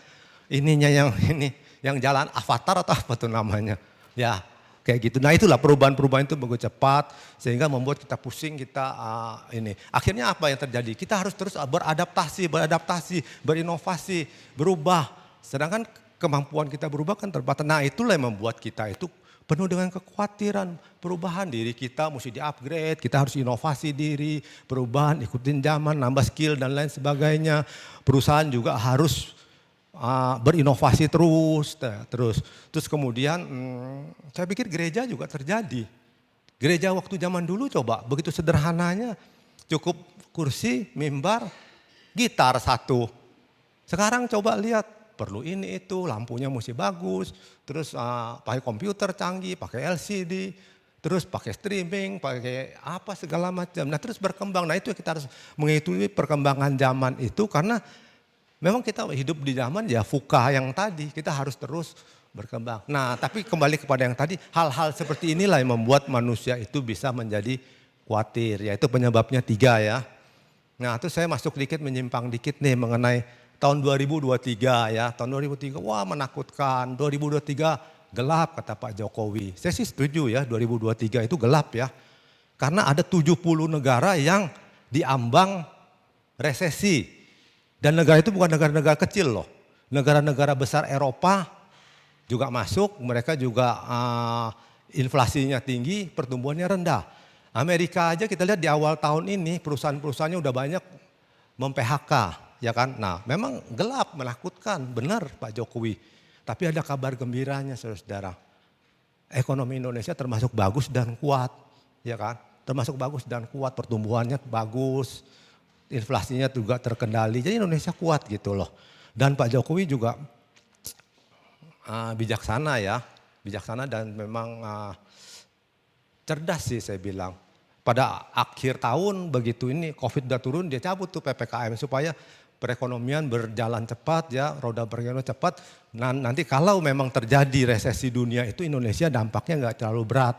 Ininya yang ini. yang jalan avatar atau apa tuh namanya. Ya kayak gitu. Nah itulah perubahan-perubahan itu begitu cepat sehingga membuat kita pusing, kita ini. Akhirnya apa yang terjadi? Kita harus terus beradaptasi, berinovasi, berubah. Sedangkan kemampuan kita berubah kan terbatas. Nah itulah yang membuat kita itu penuh dengan kekhawatiran, perubahan diri kita mesti di-upgrade, kita harus inovasi diri, perubahan, ikutin zaman, nambah skill dan lain sebagainya. Perusahaan juga harus berinovasi terus kemudian saya pikir gereja juga terjadi. Gereja waktu zaman dulu coba begitu sederhananya, cukup kursi, mimbar, gitar satu. Sekarang coba lihat, perlu ini itu, lampunya mesti bagus, terus pakai komputer canggih, pakai LCD, terus pakai streaming, pakai apa segala macam. Nah terus berkembang, nah itu kita harus mengikuti perkembangan zaman itu karena memang kita hidup di zaman ya fuka yang tadi, kita harus terus berkembang. Nah tapi kembali kepada yang tadi, hal-hal seperti inilah yang membuat manusia itu bisa menjadi khawatir, yaitu penyebabnya 3 ya. Nah terus saya masuk dikit, menyimpang dikit nih mengenai tahun 2023 ya, tahun 2023 wah menakutkan, 2023 gelap kata Pak Jokowi. Saya sih setuju ya 2023 itu gelap ya. Karena ada 70 negara yang diambang resesi. Dan negara itu bukan negara-negara kecil loh. Negara-negara besar Eropa juga masuk, mereka juga inflasinya tinggi, pertumbuhannya rendah. Amerika aja kita lihat di awal tahun ini perusahaan-perusahaannya udah banyak mem-PHK. Ya kan, nah memang gelap, menakutkan, benar Pak Jokowi. Tapi ada kabar gembiranya saudara-saudara. Ekonomi Indonesia termasuk bagus dan kuat, ya kan. Termasuk bagus dan kuat, pertumbuhannya bagus, inflasinya juga terkendali. Jadi Indonesia kuat gitu loh. Dan Pak Jokowi juga bijaksana ya, bijaksana dan memang cerdas sih saya bilang. Pada akhir tahun begitu ini COVID udah turun, dia cabut tuh PPKM supaya perekonomian berjalan cepat ya, roda perekonomian cepat. Nah, nanti kalau memang terjadi resesi dunia itu Indonesia dampaknya nggak terlalu berat.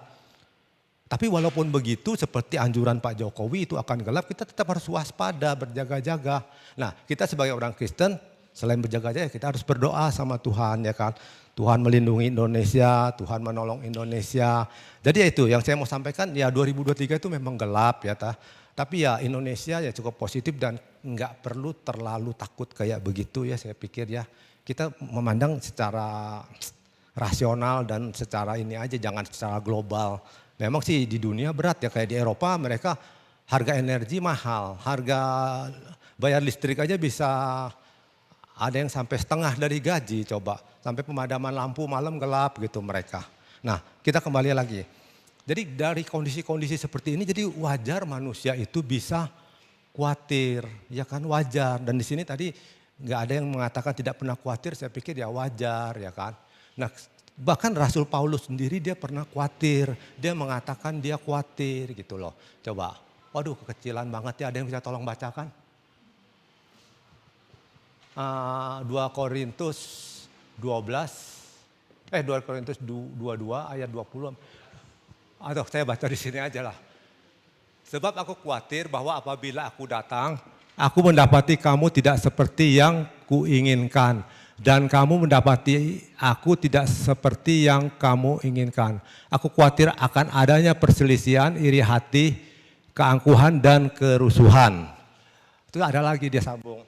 Tapi walaupun begitu seperti anjuran Pak Jokowi itu akan gelap, kita tetap harus waspada, berjaga-jaga. Nah kita sebagai orang Kristen selain berjaga-jaga kita harus berdoa sama Tuhan ya kan. Tuhan melindungi Indonesia, Tuhan menolong Indonesia. Jadi ya itu yang saya mau sampaikan ya 2023 itu memang gelap ya. Tapi ya Indonesia ya cukup positif dan nggak perlu terlalu takut kayak begitu ya saya pikir ya. Kita memandang secara rasional dan secara ini aja, jangan secara global. Memang sih di dunia berat ya, kayak di Eropa mereka harga energi mahal, harga bayar listrik aja bisa ada yang sampai setengah dari gaji coba. Sampai pemadaman lampu malam gelap gitu mereka. Nah kita kembali lagi. Jadi dari kondisi-kondisi seperti ini jadi wajar manusia itu bisa khawatir, ya kan wajar. Dan di sini tadi nggak ada yang mengatakan tidak pernah khawatir, saya pikir ya wajar ya kan. Nah bahkan Rasul Paulus sendiri dia pernah khawatir, dia mengatakan dia khawatir gitu loh. Coba, waduh kekecilan banget ya, ada yang bisa tolong bacakan? 2 Korintus 22 ayat 20. Aduh saya baca di sini aja lah. Sebab aku khawatir bahwa apabila aku datang, aku mendapati kamu tidak seperti yang kuinginkan. Dan kamu mendapati aku tidak seperti yang kamu inginkan. Aku khawatir akan adanya perselisihan, iri hati, keangkuhan dan kerusuhan. Itu ada lagi dia sambung.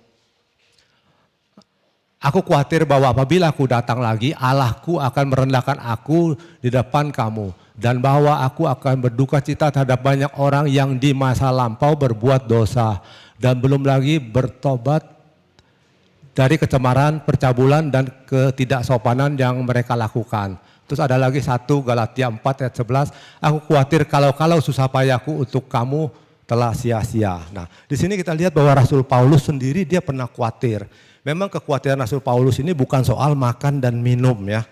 Aku khawatir bahwa apabila aku datang lagi, Allahku akan merendahkan aku di depan kamu. Dan bahwa aku akan berduka cita terhadap banyak orang yang di masa lampau berbuat dosa. Dan belum lagi bertobat dari kecemaran, percabulan dan ketidaksopanan yang mereka lakukan. Terus ada lagi 1 Galatia 4 ayat 11. Aku khawatir kalau susah payahku untuk kamu telah sia-sia. Nah di sini kita lihat bahwa Rasul Paulus sendiri dia pernah khawatir. Memang kekhawatiran Rasul Paulus ini bukan soal makan dan minum ya.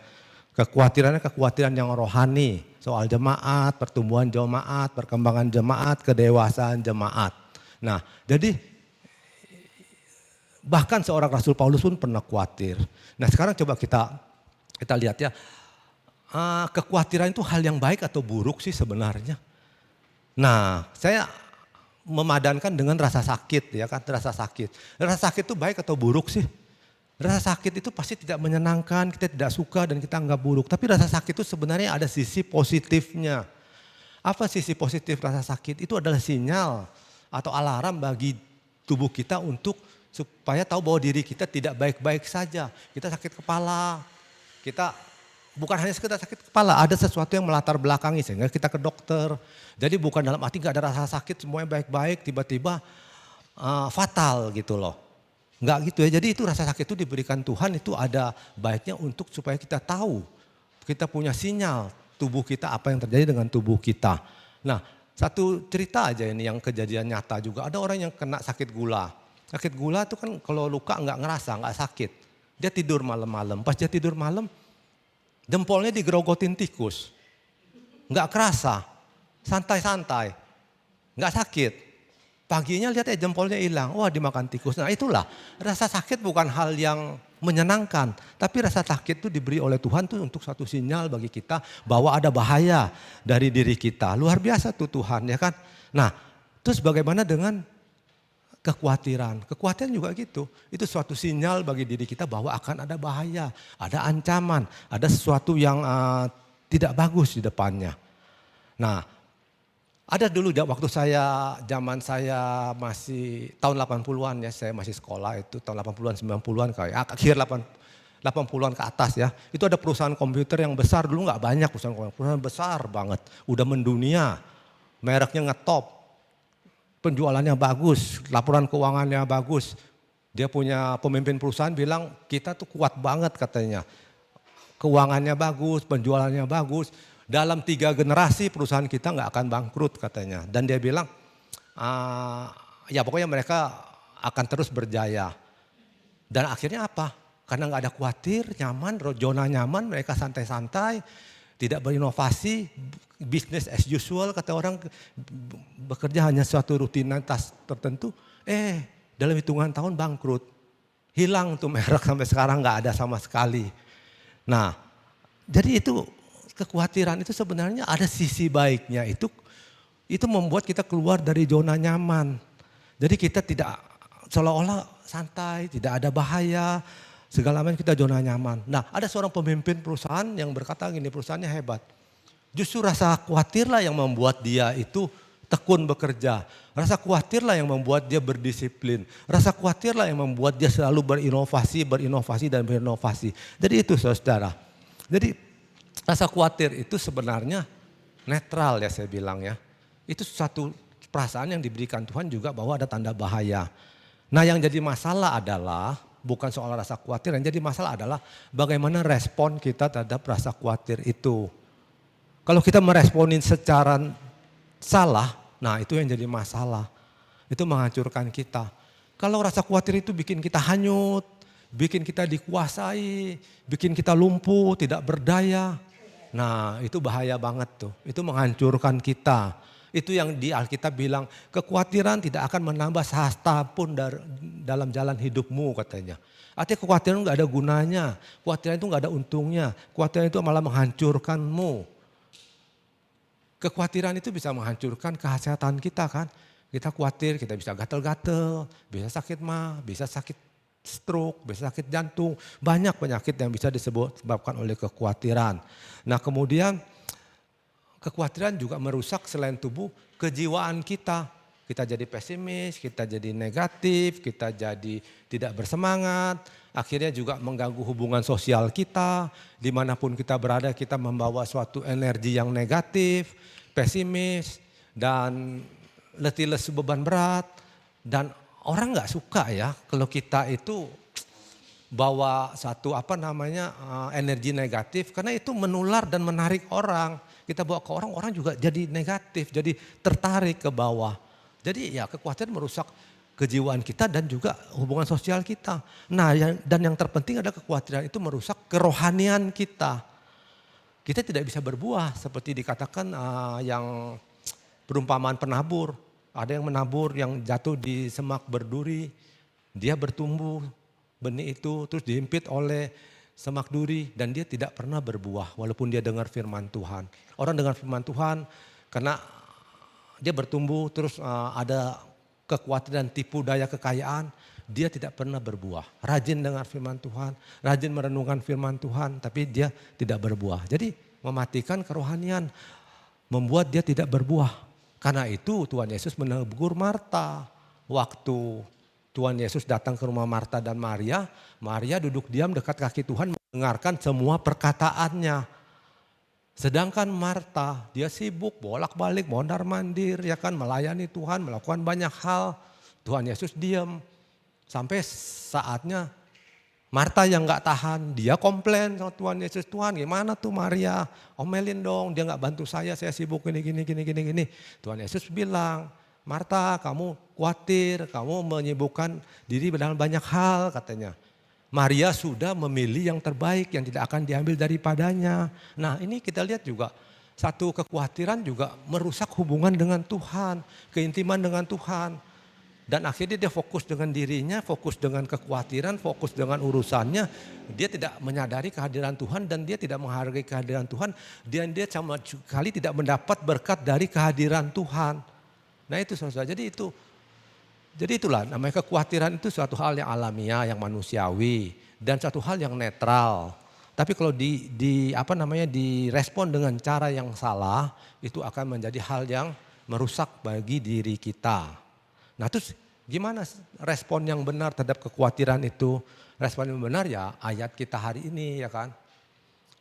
Kekhawatirannya kekhawatiran yang rohani. Soal jemaat, pertumbuhan jemaat, perkembangan jemaat, kedewasaan jemaat. Nah jadi bahkan seorang Rasul Paulus pun pernah khawatir. Nah sekarang coba kita lihat ya. Kekhawatiran itu hal yang baik atau buruk sih sebenarnya. Nah saya memadankan dengan rasa sakit ya kan, rasa sakit. Rasa sakit itu baik atau buruk sih? Rasa sakit itu pasti tidak menyenangkan, kita tidak suka dan kita anggap buruk. Tapi rasa sakit itu sebenarnya ada sisi positifnya. Apa sisi positif rasa sakit? Itu adalah sinyal atau alarm bagi tubuh kita untuk supaya tahu bahwa diri kita tidak baik-baik saja. Kita sakit kepala, kita bukan hanya sekedar sakit kepala, ada sesuatu yang melatar belakangi sehingga kita ke dokter. Jadi bukan dalam arti gak ada rasa sakit semuanya baik-baik tiba-tiba fatal gitu loh. Enggak gitu ya, jadi itu rasa sakit itu diberikan Tuhan itu ada baiknya untuk supaya kita tahu. Kita punya sinyal tubuh kita apa yang terjadi dengan tubuh kita. Nah satu cerita aja ini yang kejadian nyata juga. Ada orang yang kena sakit gula. Sakit gula itu kan kalau luka enggak ngerasa, enggak sakit. Dia tidur malam-malam, pas dia tidur malam jempolnya digerogotin tikus. Enggak kerasa, santai-santai, enggak sakit. Paginya lihat jempolnya hilang, wah dimakan tikus. Nah itulah, rasa sakit bukan hal yang menyenangkan. Tapi rasa sakit itu diberi oleh Tuhan tuh untuk satu sinyal bagi kita bahwa ada bahaya dari diri kita. Luar biasa tuh Tuhan ya kan. Nah terus bagaimana dengan kekhawatiran? Kekhawatiran juga gitu. Itu suatu sinyal bagi diri kita bahwa akan ada bahaya, ada ancaman, ada sesuatu yang tidak bagus di depannya. Nah ada dulu waktu zaman saya masih tahun 80-an ya, saya masih sekolah itu tahun 80-an 90-an kayak akhir 80-an ke atas ya. Itu ada perusahaan komputer yang besar dulu, nggak banyak perusahaan besar banget, udah mendunia, mereknya ngetop, penjualannya bagus, laporan keuangannya bagus. Dia punya pemimpin perusahaan bilang kita tuh kuat banget katanya, keuangannya bagus, penjualannya bagus. Dalam 3 generasi perusahaan kita nggak akan bangkrut katanya. Dan dia bilang, ya pokoknya mereka akan terus berjaya. Dan akhirnya apa? Karena nggak ada khawatir, nyaman, zona nyaman, mereka santai-santai, tidak berinovasi, business as usual kata orang, bekerja hanya suatu rutinitas tertentu. Dalam hitungan tahun bangkrut, hilang tuh merek sampai sekarang nggak ada sama sekali. Nah, jadi itu kekhawatiran itu sebenarnya ada sisi baiknya, itu membuat kita keluar dari zona nyaman. Jadi kita tidak seolah-olah santai, tidak ada bahaya, segala macam kita zona nyaman. Nah ada seorang pemimpin perusahaan yang berkata gini, perusahaannya hebat. Justru rasa khawatirlah yang membuat dia itu tekun bekerja. Rasa khawatirlah yang membuat dia berdisiplin. Rasa khawatirlah yang membuat dia selalu berinovasi. Jadi itu saudara. Jadi rasa khawatir itu sebenarnya netral ya saya bilang ya. Itu satu perasaan yang diberikan Tuhan juga bahwa ada tanda bahaya. Nah yang jadi masalah adalah bukan soal rasa khawatir, yang jadi masalah adalah bagaimana respon kita terhadap rasa khawatir itu. Kalau kita meresponin secara salah, nah itu yang jadi masalah. Itu menghancurkan kita. Kalau rasa khawatir itu bikin kita hanyut, bikin kita dikuasai, bikin kita lumpuh, tidak berdaya. Nah itu bahaya banget tuh, itu menghancurkan kita. Itu yang di Alkitab bilang, kekhawatiran tidak akan menambah sehasta pun dalam jalan hidupmu katanya. Artinya kekhawatiran gak ada gunanya, kekhawatiran itu gak ada untungnya, kekhawatiran itu malah menghancurkanmu. Kekhawatiran itu bisa menghancurkan kesehatan kita kan. Kita khawatir, kita bisa gatel-gatel, bisa sakit mah, bisa sakit stroke, bisa sakit jantung, banyak penyakit yang bisa disebabkan oleh kekhawatiran. Nah kemudian kekhawatiran juga merusak selain tubuh, kejiwaan kita. Kita jadi pesimis, kita jadi negatif, kita jadi tidak bersemangat. Akhirnya juga mengganggu hubungan sosial kita. Dimanapun kita berada kita membawa suatu energi yang negatif, pesimis, dan letih lesu beban berat. Dan orang gak suka ya kalau kita itu bawa satu energi negatif, karena itu menular dan menarik orang. Kita bawa ke orang, orang juga jadi negatif, jadi tertarik ke bawah. Jadi ya kekhawatiran merusak kejiwaan kita dan juga hubungan sosial kita. Nah dan yang terpenting adalah kekhawatiran itu merusak kerohanian kita. Kita tidak bisa berbuah seperti dikatakan yang perumpamaan penabur. Ada yang menabur yang jatuh di semak berduri, dia bertumbuh benih itu terus dihimpit oleh semak duri dan dia tidak pernah berbuah walaupun dia dengar firman Tuhan. Orang dengar firman Tuhan karena dia bertumbuh terus ada kekhawatiran tipu daya kekayaan, dia tidak pernah berbuah. Rajin dengar firman Tuhan, rajin merenungkan firman Tuhan, tapi dia tidak berbuah. Jadi mematikan kerohanian, membuat dia tidak berbuah. Karena itu Tuhan Yesus menegur Marta. Waktu Tuhan Yesus datang ke rumah Marta dan Maria, Maria duduk diam dekat kaki Tuhan mendengarkan semua perkataannya. Sedangkan Marta, dia sibuk bolak-balik, mondar-mandir, ya kan, melayani Tuhan, melakukan banyak hal. Tuhan Yesus diam. Sampai saatnya Marta yang gak tahan, dia komplain sama Tuhan Yesus. Tuhan gimana tuh Maria, omelin dong, dia gak bantu saya sibuk gini. Tuhan Yesus bilang, Marta kamu khawatir, kamu menyibukkan diri dalam banyak hal katanya. Maria sudah memilih yang terbaik yang tidak akan diambil daripadanya. Nah ini kita lihat juga satu kekhawatiran juga merusak hubungan dengan Tuhan, keintiman dengan Tuhan. Dan akhirnya dia fokus dengan dirinya, fokus dengan kekhawatiran, fokus dengan urusannya. Dia tidak menyadari kehadiran Tuhan dan dia tidak menghargai kehadiran Tuhan. Dan dia sama sekali tidak mendapat berkat dari kehadiran Tuhan. Nah itu saudara, jadi itulah namanya kekhawatiran itu suatu hal yang alamiah, yang manusiawi. Dan suatu hal yang netral. Tapi kalau direspon dengan cara yang salah, itu akan menjadi hal yang merusak bagi diri kita. Nah terus gimana respon yang benar terhadap kekhawatiran itu? Respon yang benar ya ayat kita hari ini ya kan.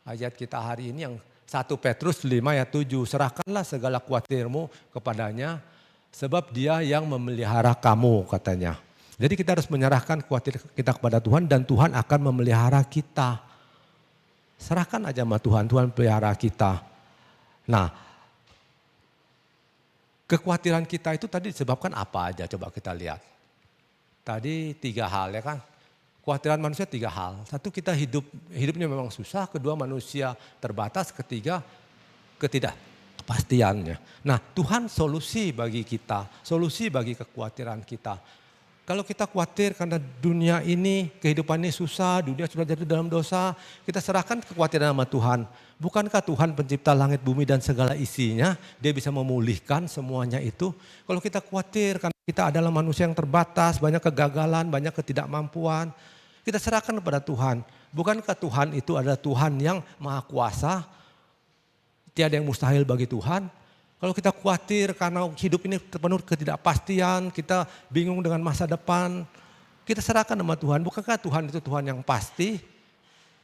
Ayat kita hari ini yang 1 Petrus 5 ayat 7. Serahkanlah segala khawatirmu kepadanya sebab dia yang memelihara kamu katanya. Jadi kita harus menyerahkan khawatir kita kepada Tuhan dan Tuhan akan memelihara kita. Serahkan aja sama Tuhan, Tuhan pelihara kita. Nah, kekhawatiran kita itu tadi disebabkan apa aja coba kita lihat. Tadi 3 hal ya kan. Kekhawatiran manusia 3 hal. Satu kita hidupnya memang susah. Kedua manusia terbatas. Ketiga ketidakpastiannya. Nah Tuhan solusi bagi kita. Solusi bagi kekhawatiran kita. Kalau kita khawatir karena dunia ini, kehidupan ini susah, dunia sudah jatuh dalam dosa, kita serahkan kekhawatiran sama Tuhan. Bukankah Tuhan pencipta langit, bumi dan segala isinya, dia bisa memulihkan semuanya itu. Kalau kita khawatir karena kita adalah manusia yang terbatas, banyak kegagalan, banyak ketidakmampuan, kita serahkan kepada Tuhan. Bukankah Tuhan itu adalah Tuhan yang maha kuasa, tiada yang mustahil bagi Tuhan. Kalau kita khawatir karena hidup ini penuh ketidakpastian, kita bingung dengan masa depan, kita serahkan sama Tuhan. Bukankah Tuhan itu Tuhan yang pasti?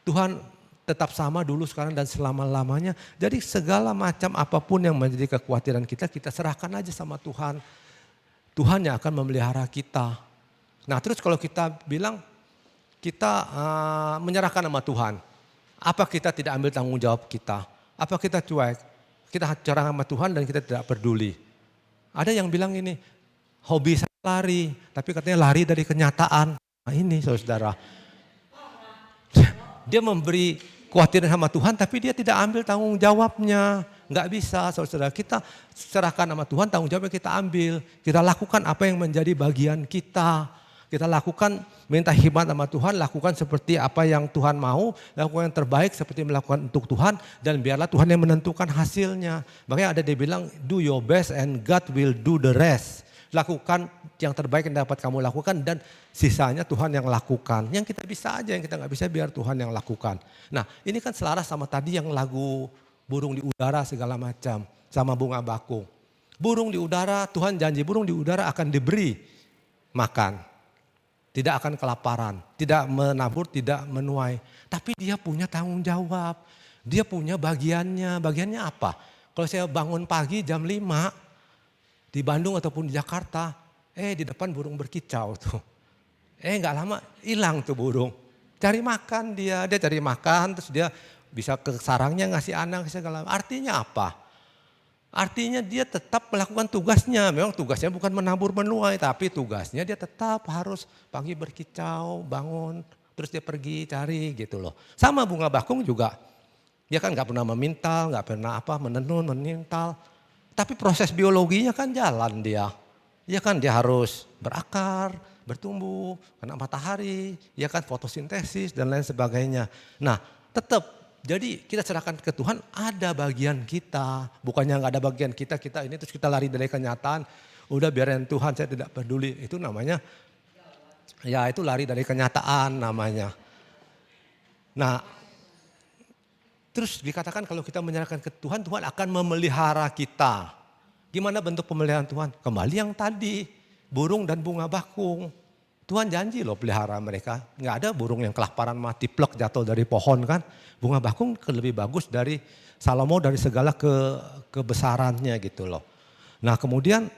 Tuhan tetap sama dulu, sekarang dan selama-lamanya. Jadi segala macam apapun yang menjadi kekhawatiran kita, kita serahkan aja sama Tuhan. Tuhan yang akan memelihara kita. Nah terus kalau kita bilang kita menyerahkan sama Tuhan, apa kita tidak ambil tanggung jawab kita? Apa kita cuek? Kita cara sama Tuhan dan kita tidak peduli. Ada yang bilang ini, hobi saya lari, tapi katanya lari dari kenyataan. Nah ini saudara, dia memberi kekhawatiran sama Tuhan tapi dia tidak ambil tanggung jawabnya. Enggak bisa saudara, kita serahkan sama Tuhan, tanggung jawabnya kita ambil. Kita lakukan apa yang menjadi bagian kita. Kita lakukan, minta hikmat sama Tuhan, lakukan seperti apa yang Tuhan mau, lakukan yang terbaik seperti melakukan untuk Tuhan, dan biarlah Tuhan yang menentukan hasilnya. Makanya ada dia bilang, do your best and God will do the rest. Lakukan yang terbaik yang dapat kamu lakukan dan sisanya Tuhan yang lakukan. Yang kita bisa aja, yang kita gak bisa biar Tuhan yang lakukan. Nah ini kan selaras sama tadi yang lagu burung di udara segala macam, sama bunga bakung. Burung di udara, Tuhan janji burung di udara akan diberi makan. Tidak akan kelaparan, tidak menabur, tidak menuai. Tapi dia punya tanggung jawab, dia punya bagiannya. Bagiannya apa? Kalau saya bangun pagi jam 5 di Bandung ataupun di Jakarta, di depan burung berkicau tuh. Gak lama hilang tuh burung. Cari makan dia cari makan, terus dia bisa ke sarangnya ngasih anak segala. Artinya apa? Artinya dia tetap melakukan tugasnya. Memang tugasnya bukan menabur menuai, tapi tugasnya dia tetap harus pagi berkicau, bangun, terus dia pergi cari gitu loh. Sama bunga bakung juga. Dia kan gak pernah memintal, gak pernah menenun, menintal. Tapi proses biologinya kan jalan dia. Ya kan dia harus berakar, bertumbuh, kena matahari, ya kan fotosintesis dan lain sebagainya. Nah tetap. Jadi kita serahkan ke Tuhan, ada bagian kita. Bukannya gak ada bagian kita ini terus kita lari dari kenyataan. Udah biarin Tuhan, saya tidak peduli. Itu namanya Ya itu lari dari kenyataan namanya. Nah, terus dikatakan kalau kita menyerahkan ke Tuhan, Tuhan akan memelihara kita. Gimana bentuk pemeliharaan Tuhan? Kembali yang tadi, burung dan bunga bakung. Tuhan janji loh pelihara mereka. Nggak ada burung yang kelaparan mati plek jatuh dari pohon kan. Bunga bakung lebih bagus dari Salomo dari segala kebesarannya gitu loh. Nah kemudian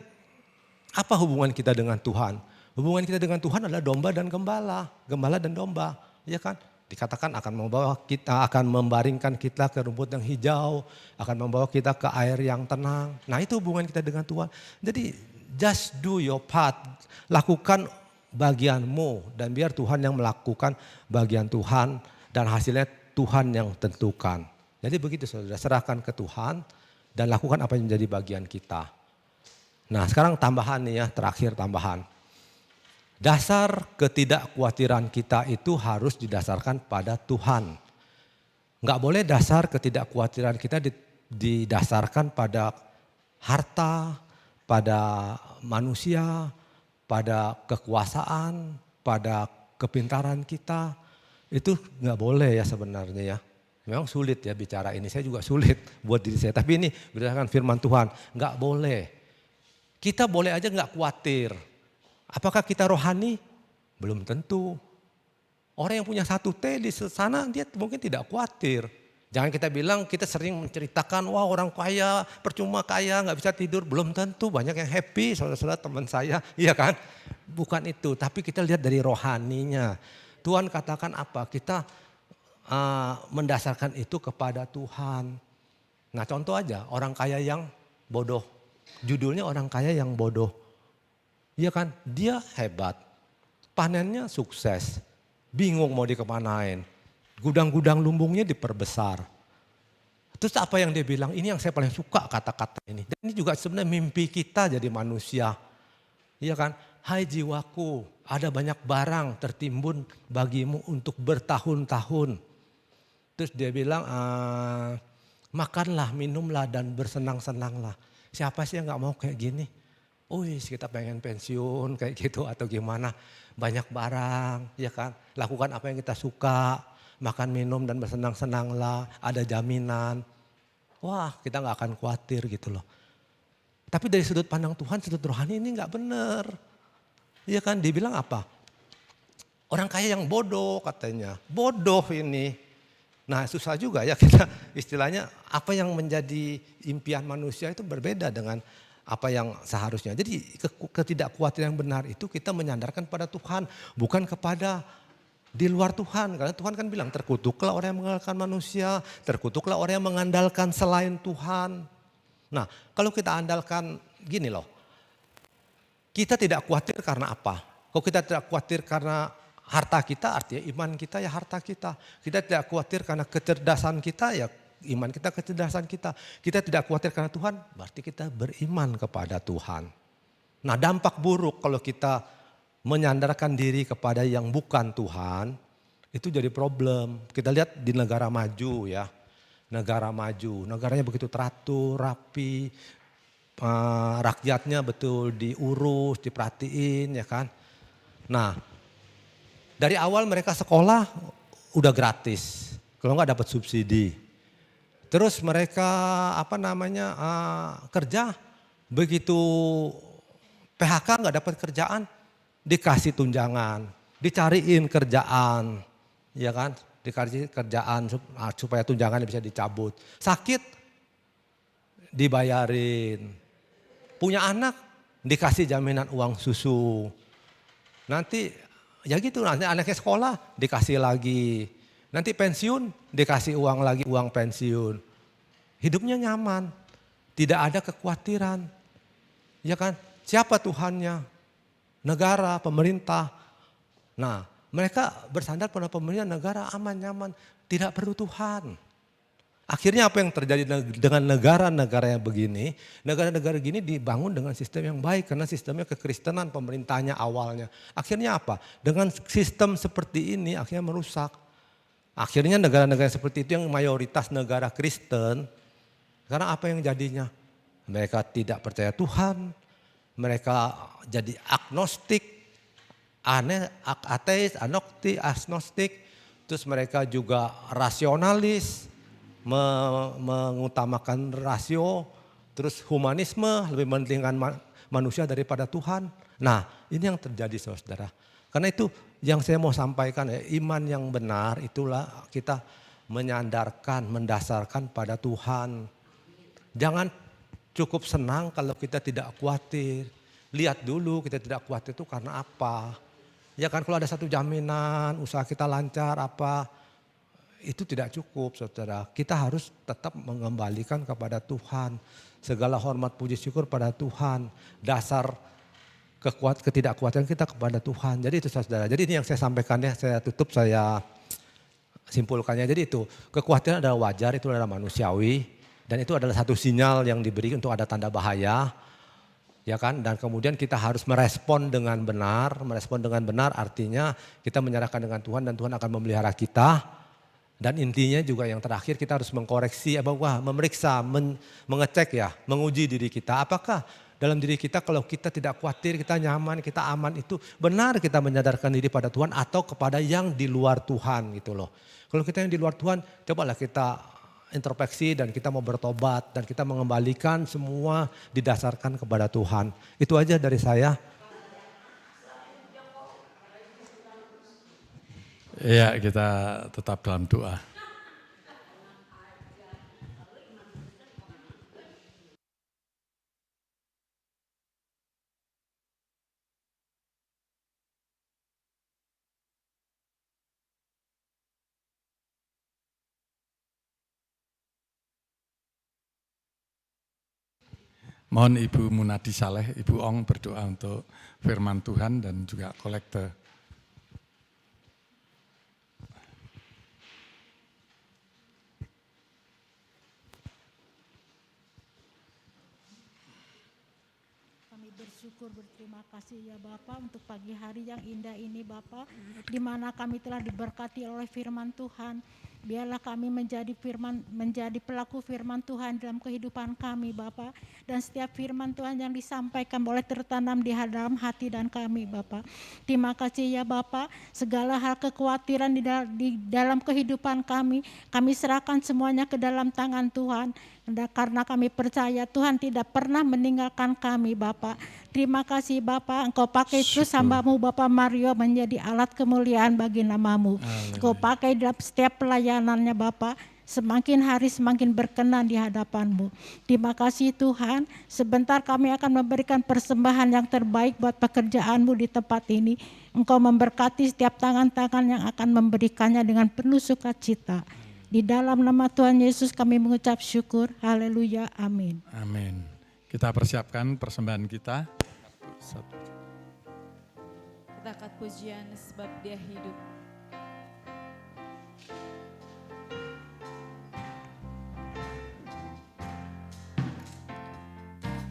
apa hubungan kita dengan Tuhan? Hubungan kita dengan Tuhan adalah domba dan gembala. Gembala dan domba, ya kan? Dikatakan akan membawa kita, akan membaringkan kita ke rumput yang hijau, akan membawa kita ke air yang tenang. Nah itu hubungan kita dengan Tuhan. Jadi just do your part, lakukan bagianmu dan biar Tuhan yang melakukan bagian Tuhan dan hasilnya Tuhan yang tentukan. Jadi begitu saudara, serahkan ke Tuhan dan lakukan apa yang menjadi bagian kita. Nah sekarang tambahan nih ya, terakhir tambahan. Dasar ketidakkhawatiran kita itu harus didasarkan pada Tuhan. Enggak boleh dasar ketidakkhawatiran kita didasarkan pada harta, pada manusia, pada kekuasaan, pada kepintaran kita. Itu enggak boleh ya sebenarnya ya. Memang sulit ya bicara ini, saya juga sulit buat diri saya. Tapi ini berdasarkan firman Tuhan, enggak boleh. Kita boleh aja enggak khawatir. Apakah kita rohani? Belum tentu. Orang yang punya 1T di sana dia mungkin tidak khawatir. Jangan kita bilang kita sering menceritakan wah orang kaya percuma kaya gak bisa tidur. Belum tentu, banyak yang happy saudara-saudara teman saya. Iya kan? Bukan itu, tapi kita lihat dari rohaninya. Tuhan katakan apa? Kita mendasarkan itu kepada Tuhan. Nah contoh aja orang kaya yang bodoh. Judulnya orang kaya yang bodoh. Iya kan, dia hebat, panennya sukses, bingung mau dikemanain, gudang-gudang lumbungnya diperbesar. Terus apa yang dia bilang, ini yang saya paling suka kata-kata ini. Dan ini juga sebenarnya mimpi kita jadi manusia. Iya kan, hai jiwaku, ada banyak barang tertimbun bagimu untuk bertahun-tahun. Terus dia bilang, makanlah, minumlah dan bersenang-senanglah. Siapa sih yang gak mau kayak gini? Kita pengen pensiun kayak gitu atau gimana. Banyak barang, ya kan. Lakukan apa yang kita suka. Makan, minum dan bersenang-senanglah. Ada jaminan. Wah kita gak akan khawatir gitu loh. Tapi dari sudut pandang Tuhan, sudut rohani ini gak benar. Ya kan, dia bilang apa? Orang kaya yang bodoh katanya. Bodoh ini. Nah susah juga ya kita istilahnya apa yang menjadi impian manusia itu berbeda dengan apa yang seharusnya. Jadi ketidakkhawatiran yang benar itu kita menyandarkan pada Tuhan. Bukan kepada di luar Tuhan. Karena Tuhan kan bilang terkutuklah orang yang mengandalkan manusia. Terkutuklah orang yang mengandalkan selain Tuhan. Nah kalau kita andalkan gini loh. Kita tidak khawatir karena apa? Kalau kita tidak khawatir karena harta kita artinya iman kita ya harta kita. Kita tidak khawatir karena kecerdasan kita ya iman kita, kecerdasan kita. Kita tidak khawatir karena Tuhan, berarti kita beriman kepada Tuhan. Nah dampak buruk kalau kita menyandarkan diri kepada yang bukan Tuhan, itu jadi problem. Kita lihat di negara maju ya. Negara maju, negaranya begitu teratur, rapi, rakyatnya betul diurus, diperhatiin ya kan. Nah dari awal mereka sekolah udah gratis, kalau nggak dapat subsidi. Terus mereka kerja, begitu PHK nggak dapat kerjaan, dikasih tunjangan, dicariin kerjaan, ya kan, dikasih kerjaan supaya tunjangan bisa dicabut. Sakit, dibayarin, punya anak, dikasih jaminan uang susu. Nanti ya gitu, nanti anaknya sekolah dikasih lagi. Nanti pensiun dikasih uang lagi, uang pensiun. Hidupnya nyaman, tidak ada kekhawatiran. Ya kan? Siapa Tuhannya? Negara, pemerintah. Nah, mereka bersandar pada pemerintah, negara aman, nyaman, tidak perlu Tuhan. Akhirnya apa yang terjadi dengan negara-negara yang begini? Negara-negara gini dibangun dengan sistem yang baik karena sistemnya kekristenan pemerintahnya awalnya. Akhirnya apa? Dengan sistem seperti ini akhirnya merusak. Akhirnya negara-negara seperti itu yang mayoritas negara Kristen, karena apa yang jadinya? Mereka tidak percaya Tuhan, mereka jadi agnostik, ateis, agnostik, terus mereka juga rasionalis, mengutamakan rasio, terus humanisme, lebih mementingkan manusia daripada Tuhan. Nah, ini yang terjadi saudara. Karena itu yang saya mau sampaikan, iman yang benar itulah kita menyandarkan, mendasarkan pada Tuhan. Jangan cukup senang kalau kita tidak khawatir. Lihat dulu kita tidak khawatir itu karena apa. Ya kan, kalau ada satu jaminan usaha kita lancar apa, itu tidak cukup saudara. Kita harus tetap mengembalikan kepada Tuhan. Segala hormat puji syukur pada Tuhan. Dasar ketidakkuatan kita kepada Tuhan. Jadi itu saudara. Jadi ini yang saya sampaikan ya, saya tutup, saya simpulkannya. Jadi itu, kekhawatiran adalah wajar, itu adalah manusiawi. Dan itu adalah satu sinyal yang diberi untuk ada tanda bahaya. Ya kan, dan kemudian kita harus merespon dengan benar. Merespon dengan benar artinya kita menyerahkan dengan Tuhan dan Tuhan akan memelihara kita. Dan intinya juga yang terakhir kita harus mengkoreksi, memeriksa, mengecek ya, menguji diri kita. Apakah dalam diri kita kalau kita tidak khawatir, kita nyaman, kita aman, itu benar kita menyadarkan diri pada Tuhan atau kepada yang di luar Tuhan gitu loh. Kalau kita yang di luar Tuhan, cobalah kita introspeksi dan kita mau bertobat dan kita mengembalikan semua didasarkan kepada Tuhan. Itu aja dari saya.
Ya, kita tetap dalam doa. Mohon Ibu Munadi Saleh, Ibu Ong berdoa untuk firman Tuhan dan juga kolekte.
Kami bersyukur, berterima kasih ya Bapak untuk pagi hari yang indah ini Bapak, di mana kami telah diberkati oleh firman Tuhan. Biarlah kami menjadi pelaku firman Tuhan dalam kehidupan kami Bapak. Dan setiap firman Tuhan yang disampaikan boleh tertanam di dalam hati dan kami Bapak. Terima kasih ya Bapak, segala hal kekhawatiran di dalam kehidupan kami serahkan semuanya ke dalam tangan Tuhan. Karena kami percaya Tuhan tidak pernah meninggalkan kami Bapak. Terima kasih Bapak, Engkau pakai terus hamba-Mu Bapak Mario menjadi alat kemuliaan bagi nama-Mu. Engkau pakai dalam setiap pelayanannya Bapak, semakin hari semakin berkenan di hadapan-Mu. Terima kasih Tuhan, sebentar kami akan memberikan persembahan yang terbaik buat pekerjaan-Mu di tempat ini. Engkau memberkati setiap tangan-tangan yang akan memberikannya dengan penuh sukacita. Di dalam nama Tuhan Yesus kami mengucap syukur. Haleluya. Amin.
Amin. Kita persiapkan persembahan kita.
Kita angkat pujian sebab Dia hidup.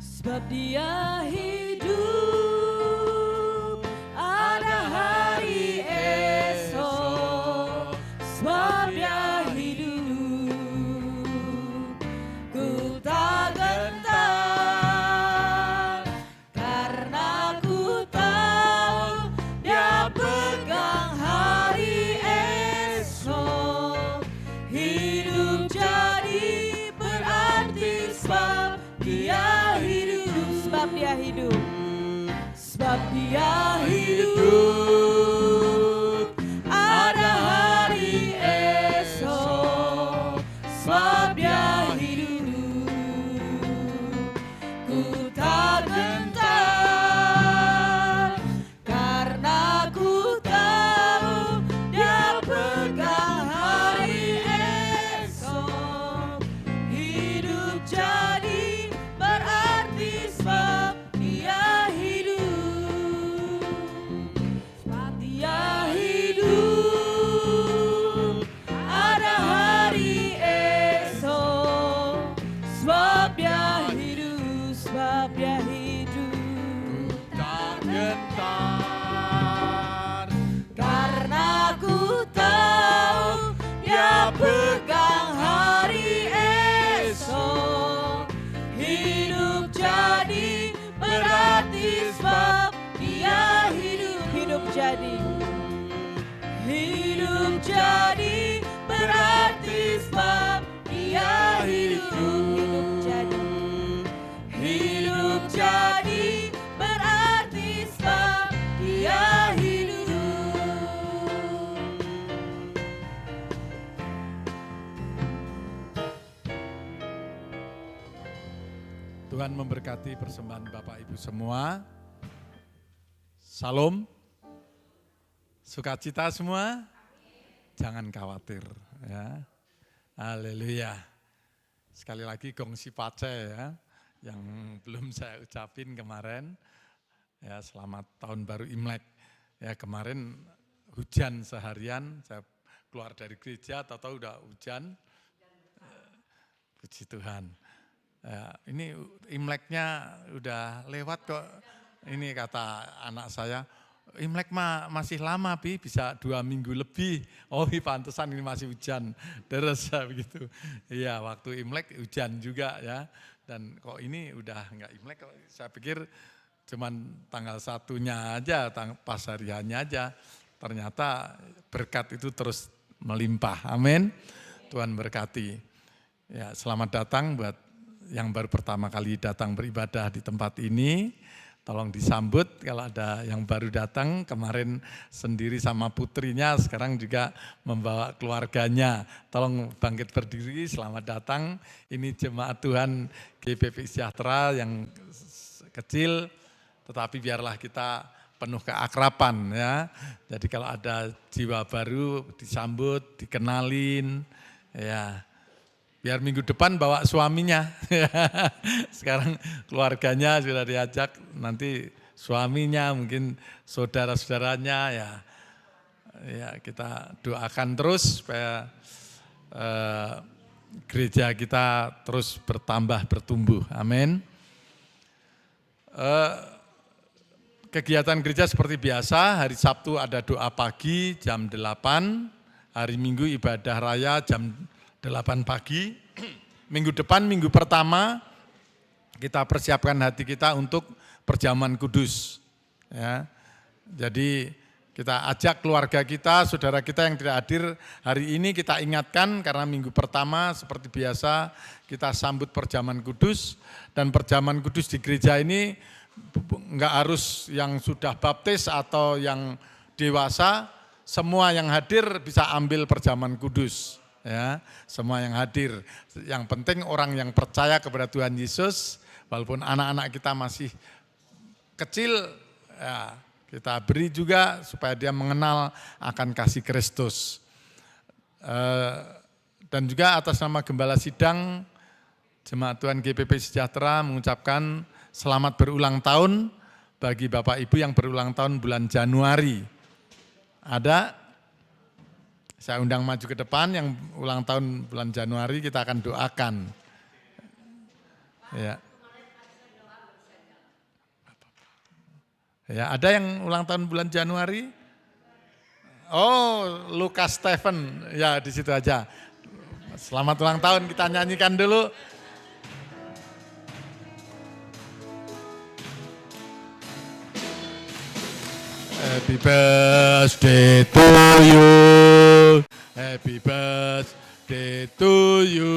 Sebab Dia hidup, ada hari esok. Sebab Dia hidup, ku tak gentar, karena ku tahu Dia pegang hari esok. Hidup jadi berarti sebab Dia hidup. Sebab Dia hidup, sebab Dia hidup, ada hari esok. Sebab Dia hidup, ku tak gentar, karena ku tahu Dia pegang hari esok. Hidup jadi berarti sebab Dia hidup. Sebab jadi, hidup jadi berarti sebab Dia hidup. Hidup jadi, hidup jadi berarti sebab Dia hidup.
Tuhan memberkati persembahan Bapak Ibu semua. Salam. Sukacita semua. Jangan khawatir ya. Haleluya. Sekali lagi gongsi pace ya, yang belum saya ucapin kemarin. Ya, selamat tahun baru Imlek. Ya, kemarin hujan seharian, saya keluar dari gereja, tahu-tahu udah hujan. Puji Tuhan. Ya, ini Imleknya udah lewat kok. Ini kata anak saya, Imlek mah masih lama Pi, bisa 2 minggu lebih. Oh pantesan ini masih hujan, terus begitu. Iya waktu Imlek hujan juga ya. Dan kok ini udah enggak Imlek, saya pikir cuman tanggal 1-nya aja, pas hariannya aja. Ternyata berkat itu terus melimpah, amin. Tuhan berkati. Ya, selamat datang buat yang baru pertama kali datang beribadah di tempat ini. Tolong disambut kalau ada yang baru datang, kemarin sendiri sama putrinya, sekarang juga membawa keluarganya. Tolong bangkit berdiri, selamat datang. Ini jemaat Tuhan GPP Sejahtera yang kecil, tetapi biarlah kita penuh keakraban ya. Jadi kalau ada jiwa baru disambut, dikenalin ya. Biar minggu depan bawa suaminya. Sekarang keluarganya sudah diajak, nanti suaminya, mungkin saudara-saudaranya ya. Ya kita doakan terus supaya gereja kita terus bertambah, bertumbuh. Amin. Kegiatan gereja seperti biasa, hari Sabtu ada doa pagi jam 8, hari Minggu ibadah raya jam 8 pagi. Minggu depan, minggu pertama, kita persiapkan hati kita untuk perjamuan kudus. Ya. Jadi kita ajak keluarga kita, saudara kita yang tidak hadir hari ini kita ingatkan karena minggu pertama seperti biasa kita sambut perjamuan kudus. Dan perjamuan kudus di gereja ini enggak harus yang sudah baptis atau yang dewasa, semua yang hadir bisa ambil perjamuan kudus. Ya, semua yang hadir. Yang penting orang yang percaya kepada Tuhan Yesus, walaupun anak-anak kita masih kecil, ya, kita beri juga supaya dia mengenal akan kasih Kristus. Dan juga atas nama Gembala Sidang, Jemaat Tuhan GPP Sejahtera mengucapkan selamat berulang tahun bagi Bapak Ibu yang berulang tahun bulan Januari. Ada? Saya undang maju ke depan yang ulang tahun bulan Januari, kita akan doakan. Ya. Ya, ada yang ulang tahun bulan Januari? Oh, Lukas Stephen. Ya, di situ aja. Selamat ulang tahun, kita nyanyikan dulu. Happy birthday to you. Happy birthday to you.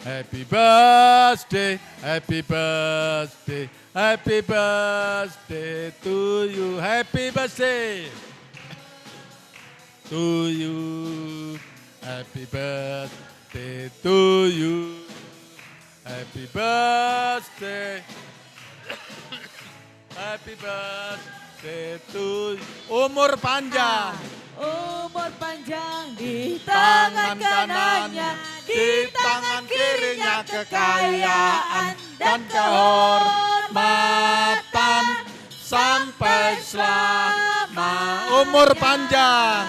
Happy birthday, happy birthday, happy birthday to you. Happy birthday to you. Happy birthday to you. Happy birthday. Happy birthday to you. Umur panjang.
Umur panjang di tangan kanannya, di tangan kirinya kekayaan dan kehormatan sampai selama.
Umur panjang.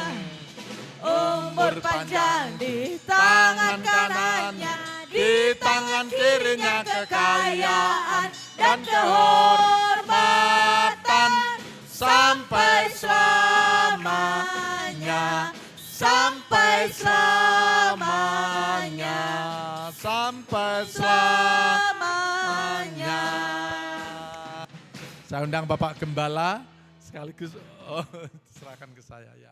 Umur panjang di tangan kanannya, di tangan kirinya kekayaan dan kehormatan sampai selamanya, sampai selamanya, sampai selamanya.
Saya undang Bapak Gembala sekaligus diserahkan ke saya ya.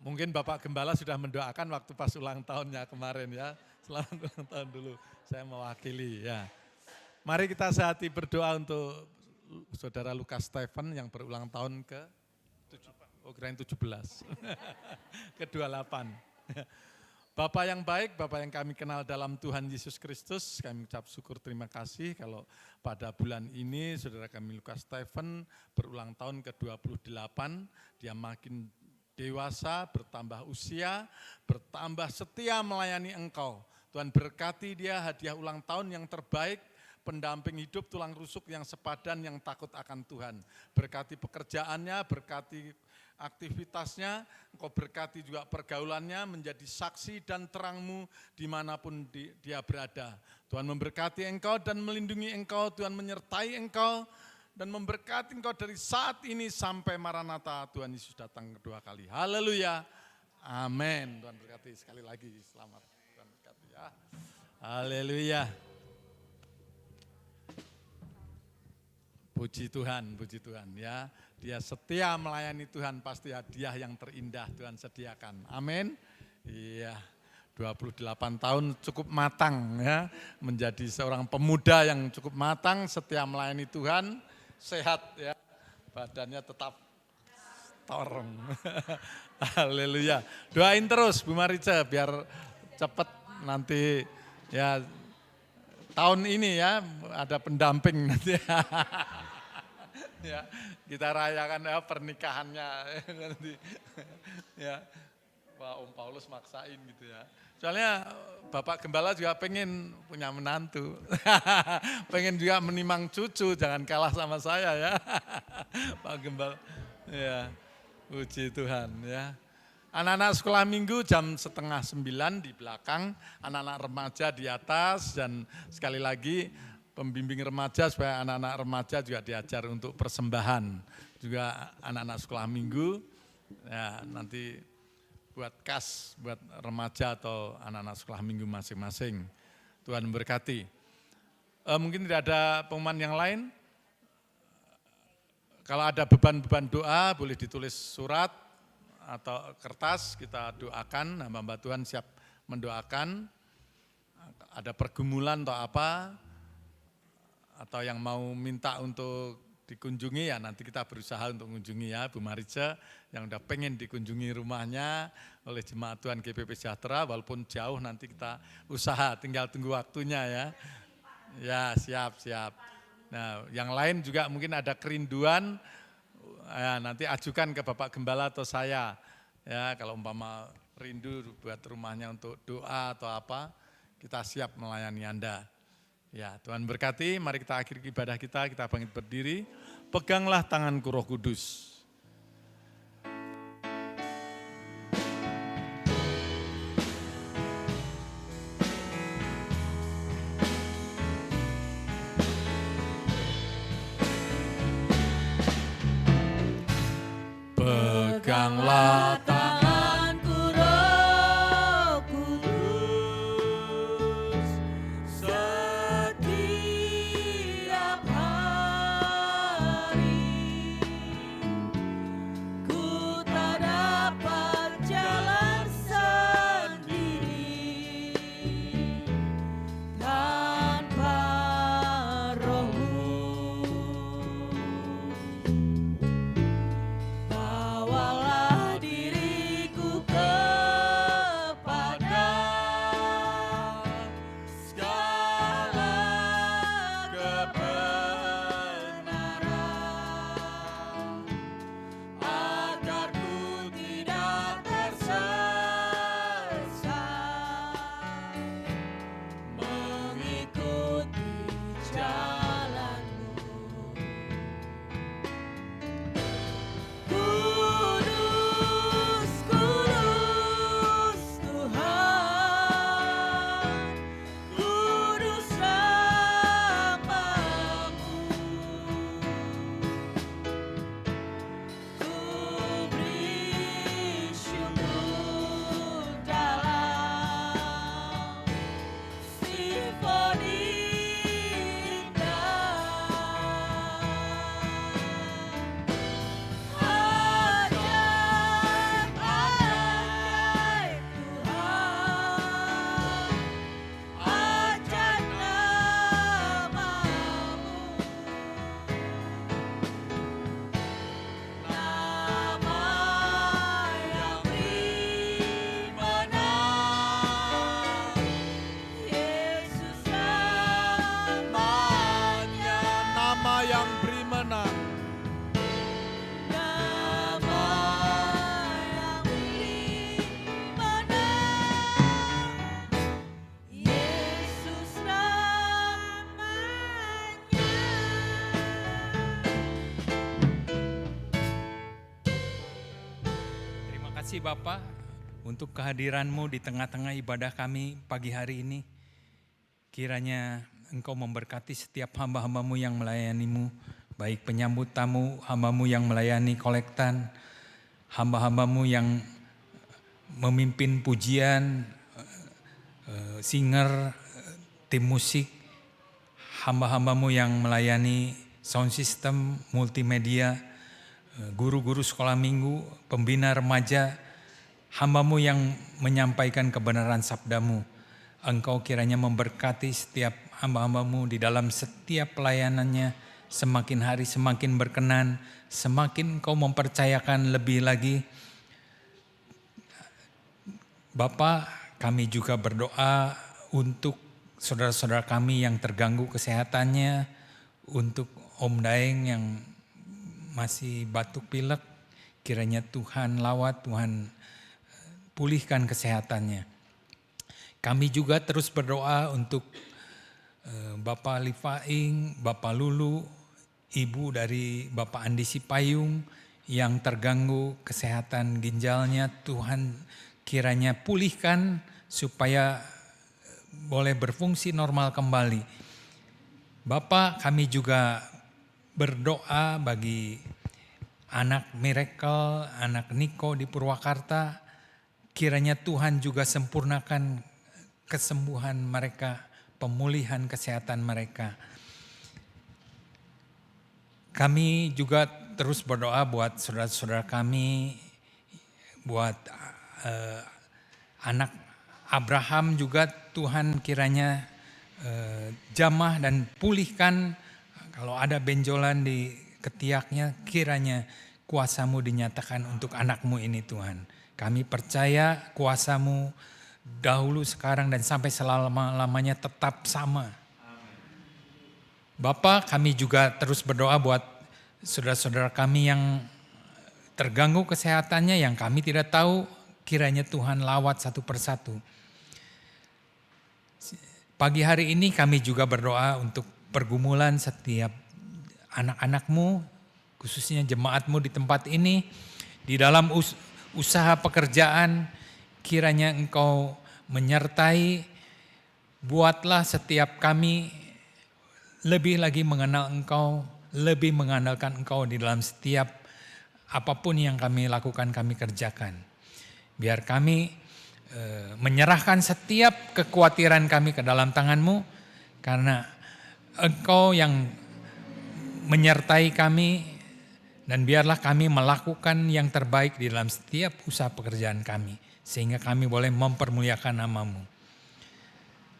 Mungkin Bapak Gembala sudah mendoakan waktu pas ulang tahunnya kemarin ya. Selamat ulang tahun dulu, saya mewakili ya. Mari kita sehati berdoa untuk Saudara Lukas Stephen yang berulang tahun ke 17. Ke-28. Bapak yang baik, Bapak yang kami kenal dalam Tuhan Yesus Kristus, kami ucap syukur terima kasih kalau pada bulan ini Saudara kami Lukas Stephen berulang tahun ke-28, dia makin dewasa, bertambah usia, bertambah setia melayani Engkau. Tuhan berkati dia hadiah ulang tahun yang terbaik, pendamping hidup tulang rusuk yang sepadan yang takut akan Tuhan. Berkati pekerjaannya, berkati aktivitasnya, Engkau berkati juga pergaulannya menjadi saksi dan terang-Mu dimanapun dia berada. Tuhan memberkati Engkau dan melindungi Engkau, Tuhan menyertai Engkau, dan memberkati Engkau dari saat ini sampai Maranatha Tuhan Yesus datang kedua kali. Haleluya. Amin. Tuhan berkati sekali lagi. Selamat. Tuhan berkati ya. Haleluya. Puji Tuhan ya. Dia setia melayani Tuhan, pasti hadiah yang terindah Tuhan sediakan. Amin. Iya. 28 tahun cukup matang ya. Menjadi seorang pemuda yang cukup matang, setia melayani Tuhan. Sehat ya, badannya tetap torong. Haleluya. Doain terus Bu Marice biar cepat nanti ya tahun ini ya ada pendamping nanti. Ya, kita rayakan ya pernikahannya nanti. Ya. Wah, Om Paulus maksain gitu ya. Soalnya Bapak Gembala juga pengen punya menantu. Pengen juga menimang cucu, jangan kalah sama saya ya. Pak Gembala. Ya, puji Tuhan ya. Anak-anak sekolah minggu jam 8:30 di belakang, anak-anak remaja di atas, dan sekali lagi pembimbing remaja supaya anak-anak remaja juga diajar untuk persembahan. Juga anak-anak sekolah minggu, ya nanti buat kas, buat remaja atau anak-anak sekolah minggu masing-masing. Tuhan memberkati. Mungkin tidak ada pengumuman yang lain. Kalau ada beban-beban doa, boleh ditulis surat atau kertas, kita doakan, hamba-hamba Tuhan siap mendoakan. Ada pergumulan atau apa, atau yang mau minta untuk dikunjungi ya nanti kita berusaha untuk mengunjungi ya Bu Marice yang udah pengen dikunjungi rumahnya oleh jemaat Tuhan GPP Sejahtera walaupun jauh nanti kita usaha tinggal tunggu waktunya ya. Ya siap. Nah yang lain juga mungkin ada kerinduan ya, nanti ajukan ke Bapak Gembala atau saya ya kalau umpama rindu buat rumahnya untuk doa atau apa kita siap melayani Anda. Ya, Tuhan berkati, mari kita akhiri ibadah kita bangkit berdiri, peganglah tanganku Roh Kudus. Peganglah tanganku Roh Kudus, setiap hari ku tak dapat jalan sendiri tanpa Roh-Mu. Bawalah diri
kasih Bapa untuk kehadiran-Mu di tengah-tengah ibadah kami pagi hari ini. Kiranya Engkau memberkati setiap hamba-hamba-Mu yang melayani-Mu, baik penyambut tamu, hamba-Mu yang melayani kolektan, hamba-hamba-Mu yang memimpin pujian, singer, tim musik, hamba-hamba-Mu yang melayani sound system, multimedia, guru-guru sekolah minggu, pembina remaja, hamba-Mu yang menyampaikan kebenaran sabda-Mu. Engkau kiranya memberkati setiap hamba-hamba-Mu di dalam setiap pelayanannya, semakin hari semakin berkenan, semakin Engkau mempercayakan lebih lagi. Bapa, kami juga berdoa untuk saudara-saudara kami yang terganggu kesehatannya, untuk Om Daeng yang masih batuk pilek, kiranya Tuhan lawat, Tuhan pulihkan kesehatannya. Kami juga terus berdoa untuk Bapak Lifaing, Bapak Lulu, Ibu dari Bapak Andi Sipayung yang terganggu kesehatan ginjalnya. Tuhan kiranya pulihkan supaya boleh berfungsi normal kembali. Bapak, kami juga berdoa bagi anak Miracle, anak Niko di Purwakarta. Kiranya Tuhan juga sempurnakan kesembuhan mereka, pemulihan kesehatan mereka. Kami juga terus berdoa buat saudara-saudara kami, buat anak Abraham juga Tuhan kiranya jamah dan pulihkan. Kalau ada benjolan di ketiaknya, kiranya kuasa-Mu dinyatakan untuk anak-Mu ini Tuhan. Kami percaya kuasa-Mu dahulu, sekarang, dan sampai selama-lamanya tetap sama. Bapak, kami juga terus berdoa buat saudara-saudara kami yang terganggu kesehatannya, yang kami tidak tahu, kiranya Tuhan lawat satu persatu. Pagi hari ini kami juga berdoa untuk pergumulan setiap anak-anak-Mu, khususnya jemaat-Mu di tempat ini, di dalam usaha pekerjaan, kiranya Engkau menyertai, buatlah setiap kami lebih lagi mengenal Engkau, lebih mengandalkan Engkau di dalam setiap apapun yang kami lakukan, kami kerjakan. Biar kami menyerahkan setiap kekhawatiran kami ke dalam tangan-Mu, karena Engkau yang menyertai kami, dan biarlah kami melakukan yang terbaik di dalam setiap usaha pekerjaan kami, sehingga kami boleh mempermuliakan nama-Mu.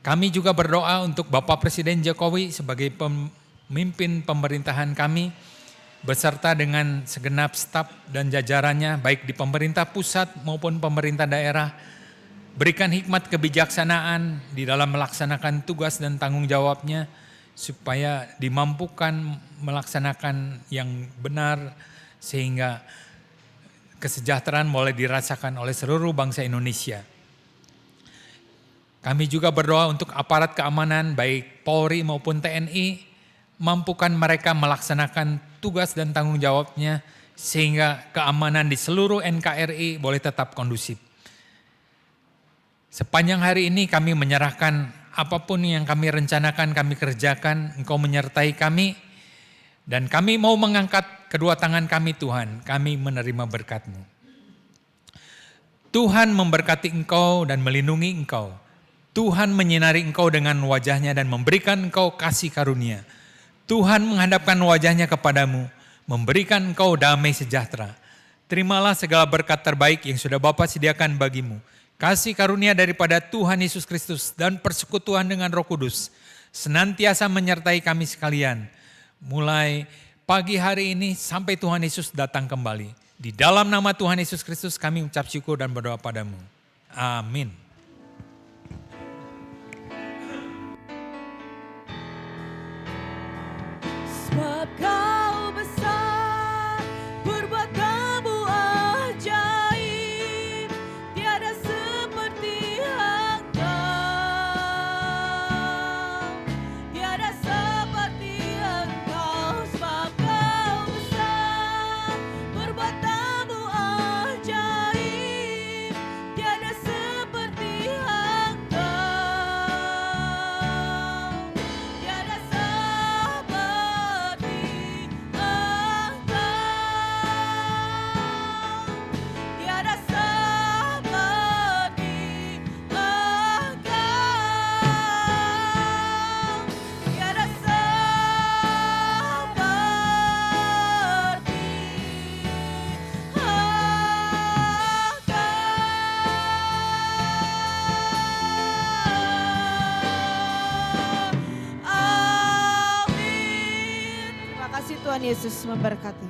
Kami juga berdoa untuk Bapak Presiden Jokowi sebagai pemimpin pemerintahan kami, beserta dengan segenap staf dan jajarannya, baik di pemerintah pusat maupun pemerintah daerah. Berikan hikmat kebijaksanaan di dalam melaksanakan tugas dan tanggung jawabnya, supaya dimampukan melaksanakan yang benar, sehingga kesejahteraan boleh dirasakan oleh seluruh bangsa Indonesia. Kami juga berdoa untuk aparat keamanan baik Polri maupun TNI, mampukan mereka melaksanakan tugas dan tanggung jawabnya, sehingga keamanan di seluruh NKRI boleh tetap kondusif. Sepanjang hari ini kami menyerahkan apapun yang kami rencanakan, kami kerjakan, Engkau menyertai kami, dan kami mau mengangkat kedua tangan kami Tuhan, kami menerima berkat-Mu. Tuhan memberkati Engkau dan melindungi Engkau. Tuhan menyinari Engkau dengan wajah-Nya dan memberikan Engkau kasih karunia. Tuhan menghadapkan wajah-Nya kepadamu, memberikan Engkau damai sejahtera. Terimalah segala berkat terbaik yang sudah Bapa sediakan bagimu. Kasih karunia daripada Tuhan Yesus Kristus dan persekutuan dengan Roh Kudus senantiasa menyertai kami sekalian, mulai pagi hari ini sampai Tuhan Yesus datang kembali. Di dalam nama Tuhan Yesus Kristus kami ucap syukur dan berdoa padamu. Amin.
Sebab Kau besar, perbuatan-Mu ajaib, tiada seperti Engkau, tiada seperti Engkau. Sebab Kau besar, perbuatan-Mu ajaib, kasih Tuhan Yesus memberkati.